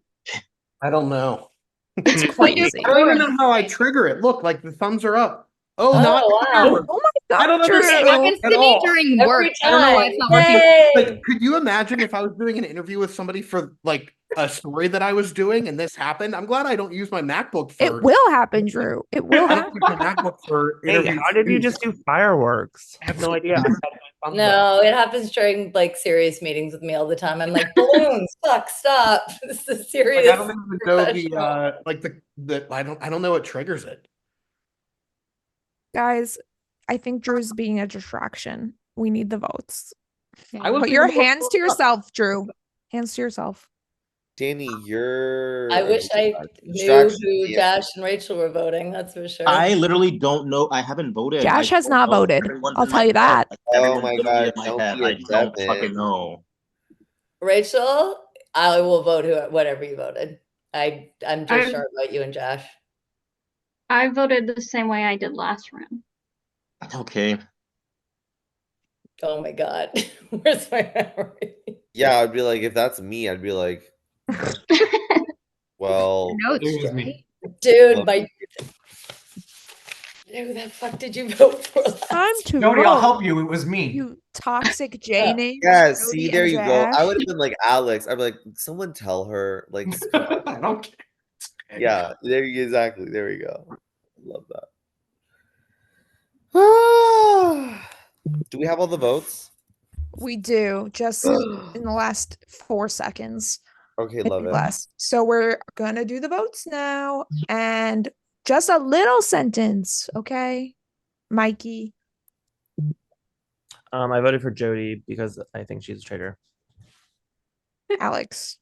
I don't know. It's crazy. I don't even know how I trigger it. Look, like the thumbs are up. Oh, not wow. Oh my God. I don't It understand happens to at me all. during Every work. I don't know why it's not working. Like, could you imagine if I was doing an interview with somebody for like a story that I was doing and this happened? I'm glad I don't use my MacBook for it. Will happen, Drew. It will I happen. don't use my MacBook for interviews. How did you just do fireworks? I have no idea. No, it happens during like serious meetings with me all the time. I'm like, balloons, fuck, stop. This is serious. Like, I don't even know the I don't know what triggers it. Guys, I think Drew's being a distraction. We need the votes. Yeah. Put your hands to yourself, Drew. Hands to yourself. Danny, you're. I wish I knew who Josh and Rachel were voting. That's for sure. I literally don't know. I haven't voted. Josh has not voted. I'll tell you that. Oh my God! I don't fucking know. Rachel, I will vote whatever you voted. I'm just sure about you and Josh. I voted the same way I did last round. Okay. Oh my God. Where's my memory? Yeah, I'd be like, if that's me, I'd be like, well, dude, who the fuck did you vote for? Time to Jody, vote. I'll help you. It was me. You toxic J name. Yeah, see, there you go. I would have been like Alex. I'd be like, someone tell her. Like, I don't care. Yeah, exactly. There we go. Love that. Do we have all the votes? We do, just in the last 4 seconds. Okay, love it. Less. So we're gonna do the votes now, and just a little sentence, okay, Mikey? I voted for Jody because I think she's a traitor. Alex?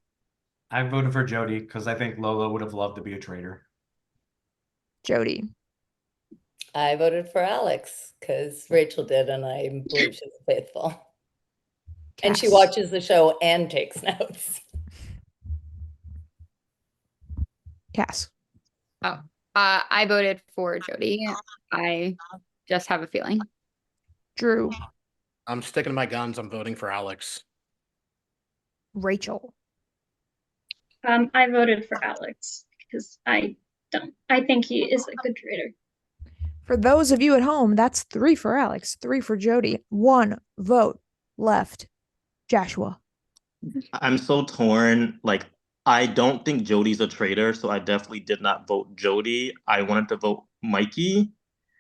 I voted for Jody because I think Lola would have loved to be a traitor. Jody? I voted for Alex because Rachel did, and I believe she's faithful. And she watches the show and takes notes. Cass? Oh, I voted for Jody. I just have a feeling. Drew? I'm sticking to my guns. I'm voting for Alex. Rachel? I voted for Alex because I think he is a good traitor. For those of you at home, that's 3 for Alex, 3 for Jody. 1 vote left. Joshua? I'm so torn. Like, I don't think Jody's a traitor, so I definitely did not vote Jody. I wanted to vote Mikey.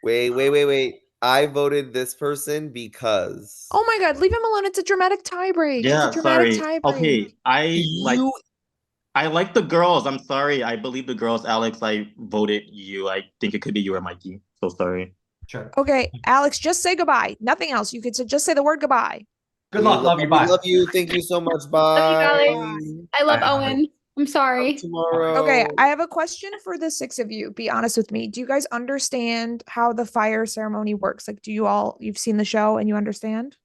Wait. I voted this person because. Oh my God, leave him alone. It's a dramatic tie break. Yeah, it's a dramatic sorry. tie break. Okay, I like the girls. I'm sorry. I believe the girls. Alex, I voted you. I think it could be you or Mikey. So sorry. Sure. Okay, Alex, just say goodbye. Nothing else. You could just say the word goodbye. Good luck. Love you. We Bye. love you. Thank you so much. Bye. Love you guys. I love Owen. I'm sorry. Tomorrow. Okay, I have a question for the six of you. Be honest with me. Do you guys understand how the fire ceremony works? Like, you've seen the show and you understand?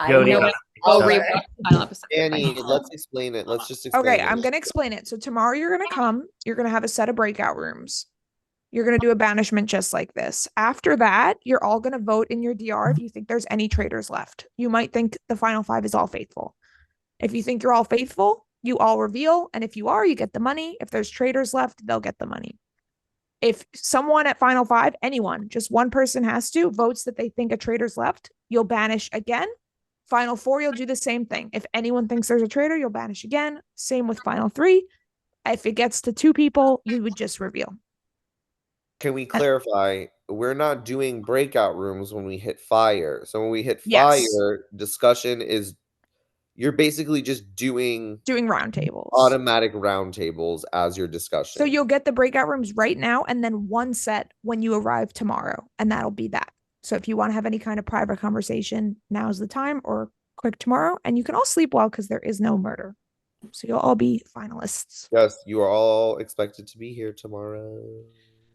Jody, Annie, let's explain it. Let's just explain Okay, it. I'm gonna explain it. So tomorrow you're gonna come, you're gonna have a set of breakout rooms. You're gonna do a banishment just like this. After that, you're all gonna vote in your DR if you think there's any traitors left. You might think the final five is all faithful. If you think you're all faithful, you all reveal. And if you are, you get the money. If there's traitors left, they'll get the money. If someone at final five, anyone, just one person has to, votes that they think a traitor's left, you'll banish again. Final four, you'll do the same thing. If anyone thinks there's a traitor, you'll banish again. Same with final three. If it gets to two people, you would just reveal. Can we clarify? We're not doing breakout rooms when we hit fire. So when we hit Yes. fire, discussion is you're basically just doing roundtables. Automatic roundtables as your discussion. So you'll get the breakout rooms right now and then one set when you arrive tomorrow, and that'll be that. So if you want to have any kind of private conversation, now's the time, or quick tomorrow, and you can all sleep well because there is no murder. So you'll all be finalists. Yes, you are all expected to be here tomorrow.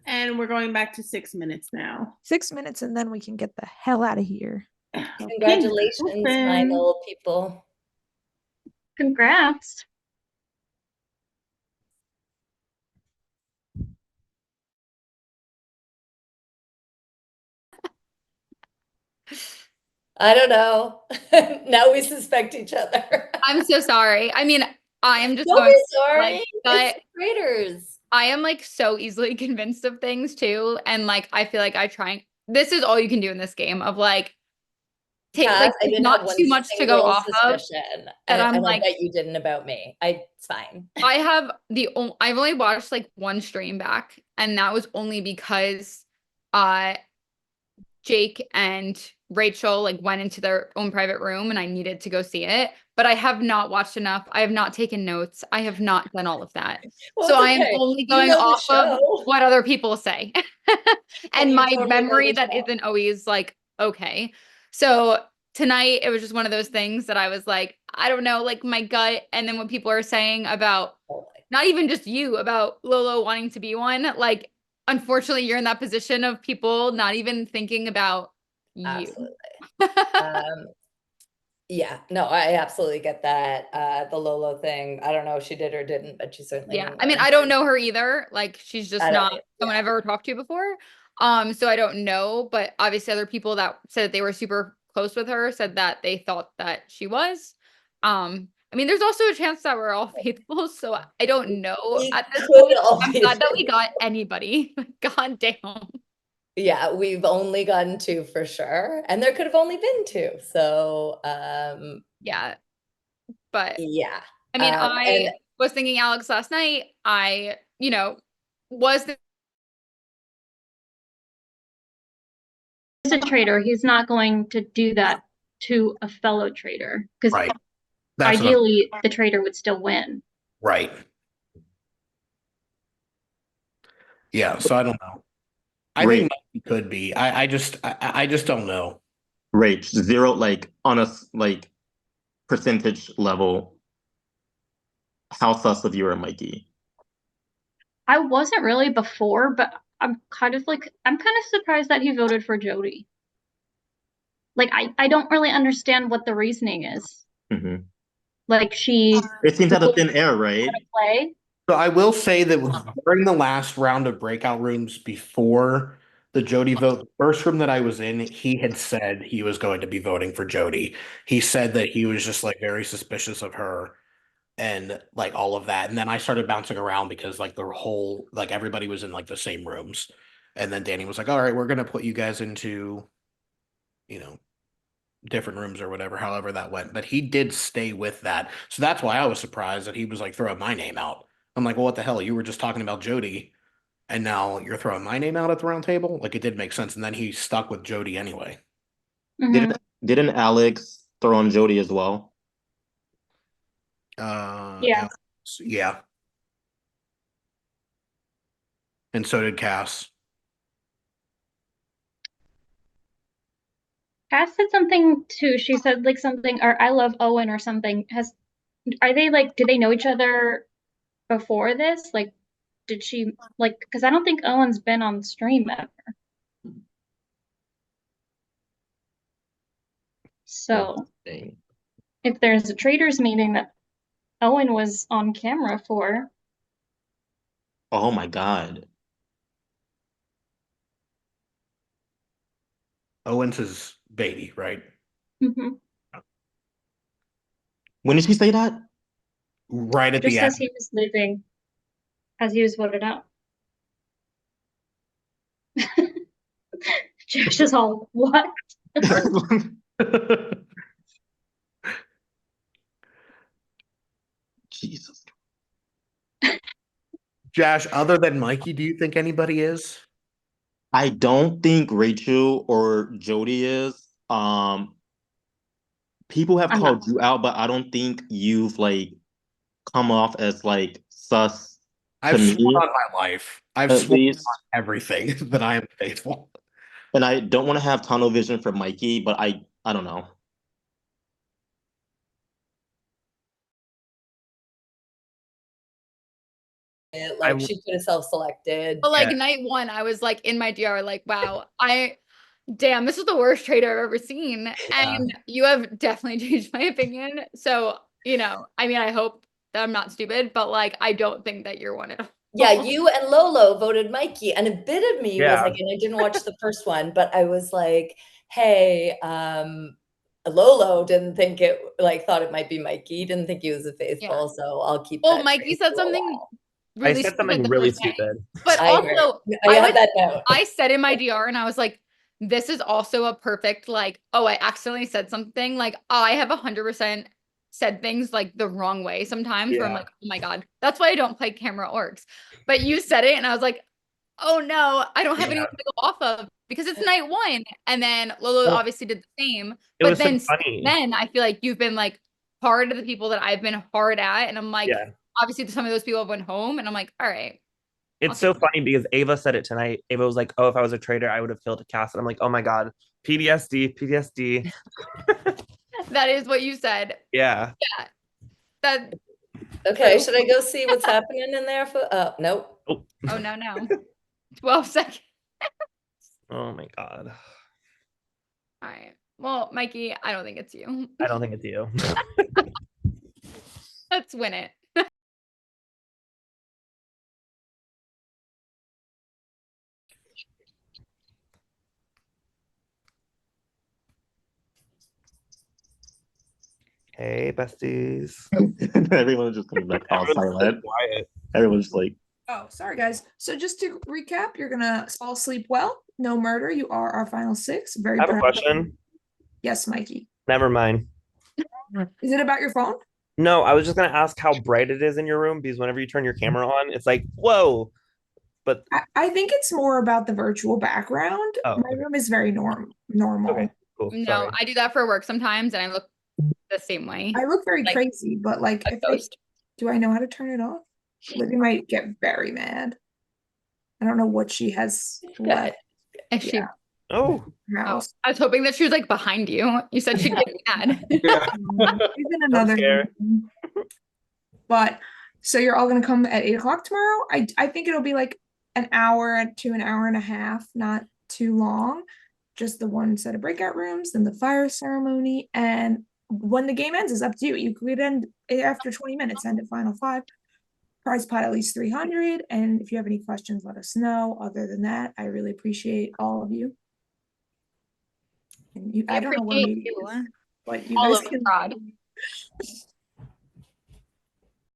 And we're going back to 6 minutes now. 6 minutes, and then we can get the hell out of here. Congratulations, final people. Congrats. I don't know. Now we suspect each other. I'm so sorry. I mean, I am just Don't going be sorry. but It's traitors. I am like so easily convinced of things too. And like I feel like this is all you can do in this game of like take Cass, like I didn't not have one too much to go single off of. suspicion, And I'm I like, bet you didn't about me. It's fine. I've only watched like one stream back, and that was only because Jake and Rachel like went into their own private room and I needed to go see it, but I have not watched enough. I have not taken notes. I have not done all of that. Well, So it's I am okay. only You going know the off of show. what other people say. And you my totally know memory the that show. isn't always like okay. So tonight it was just one of those things that I was like, I don't know, like my gut, and then what people are saying about not even just you, about Lolo wanting to be one, like unfortunately you're in that position of people not even thinking about you. Absolutely. Yeah, no, I absolutely get that. The Lolo thing, I don't know if she did or didn't, but she certainly Yeah, knew I mean, more. I don't know her either. Like, she's just I don't not someone I've ever talked to before. So I don't know, but obviously other people that said that they were super close with her said that they thought that she was. I mean, there's also a chance that we're all faithful, so I don't know. At this point, I'm glad that we got anybody. God damn. Yeah, we've only gotten two for sure, and there could have only been two. So, yeah, but yeah, I mean, I was thinking Alex last night. I, was a traitor. He's not going to do that to a fellow traitor because ideally the traitor would still win. Right. Yeah, so I don't know. I think he could be. I just don't know. Rage 0, like on a like percentage level. How sus of you or Mikey? I wasn't really before, but I'm kind of surprised that he voted for Jody. Like I don't really understand what the reasoning is. Mm-hmm. Like it seems out of thin air, right? Play. So I will say that during the last round of breakout rooms before the Jody vote, the first room that I was in, he had said he was going to be voting for Jody. He said that he was just like very suspicious of her and like all of that. And then I started bouncing around because like the whole, like everybody was in like the same rooms. And then Danny was like, all right, we're going to put you guys into, different rooms or whatever, however that went. But he did stay with that. So that's why I was surprised that he was like throwing my name out. I'm like, well, what the hell? You were just talking about Jody, and now you're throwing my name out at the round table? Like, it did make sense. And then he stuck with Jody anyway. Mm-hmm. Didn't Alex throw on Jody as well? Yeah. And so did Cass. Cass said something too. She said like something, or I love Owen or something. Are they like, do they know each other before this? Like, did she like, because I don't think Owen's been on stream ever. So if there's a Traitors meeting that Owen was on camera for. Oh my God. Owen's his baby, right? Mm-hmm. When did she say that? Right at Just the as end. he was leaving, as he was voted out. Josh is all, what? Jesus. Josh, other than Mikey, do you think anybody is? I don't think Rachel or Jody is. People have called you out, but I don't think you've like come off as like sus I've to sworn me. on my life. I've At sworn least. on everything that I am faithful. And I don't want to have tunnel vision for Mikey, but I don't know. Like she could have self-selected. But like night one, I was like in my DR, like, wow, damn, this is the worst traitor I've ever seen. And you have definitely changed my opinion. So, I mean, I hope that I'm not stupid, but like, I don't think that you're one at all. Yeah, you and Lolo voted Mikey, and a bit of me was Yeah. like, and I didn't watch the first one, but I was like, hey, Lolo didn't think it, like, thought it might be Mikey, didn't think he was a faithful, so I'll keep Well, that Mikey train said for a something while. really I said stupid something the really first day. stupid. But I heard. also, I have that note. I said in my DR, and I was like, this is also a perfect, like, oh, I accidentally said something. Like, I have 100% said things like the wrong way sometimes where I'm Yeah. like, oh my God, that's why I don't play camera orcs. But you said it, and I was like, oh no, I don't have anyone to go off of because it's night one. And then Lolo Well, obviously did the same. it But was so then, funny. I feel like you've been like hard to the people that I've been hard at. And I'm like, Yeah. obviously some of those people have went home, and I'm like, all right. It's so funny because Ava said it tonight. Ava was like, "Oh, if I was a traitor, I would have killed a Cass." And I'm like, "Oh my god, PTSD." That is what you said. Yeah. Yeah. That. Okay, True. should I go see what's happening in there for? Nope. Oh. Oh no. 12 seconds. Oh my god. All right. Well, Mikey, I don't think it's you. I don't think it's you. Let's win it. Hey, besties. Everyone's just coming back all silent. Quiet. Everyone's just like, Oh, sorry guys. So just to recap, you're gonna all sleep well. No murder. You are our final six. Very I have a proud of you. question. Yes, Mikey. Never mind. Is it about your phone? No, I was just gonna ask how bright it is in your room because whenever you turn your camera on, it's like, whoa. But I think it's more about the virtual background. Oh, My room is very normal. okay, cool. No, Sorry. I do that for work sometimes, and I look the same way. I look very crazy, but like, do I know how to turn it off? Libby might get very mad. I don't know what she has left. Is she? Oh. House. I was hoping that she was like behind you. You said she'd get mad. She's in another room. But so you're all gonna come at 8 o'clock tomorrow? I think it'll be like an hour to an hour and a half, not too long. Just the one set of breakout rooms, then the fire ceremony, and when the game ends is up to you. You could end after 20 minutes, end at final five. Prize pot at least 300. And if you have any questions, let us know. Other than that, I really appreciate all of you. And I don't know what meeting it is, but you All guys of can. fraud.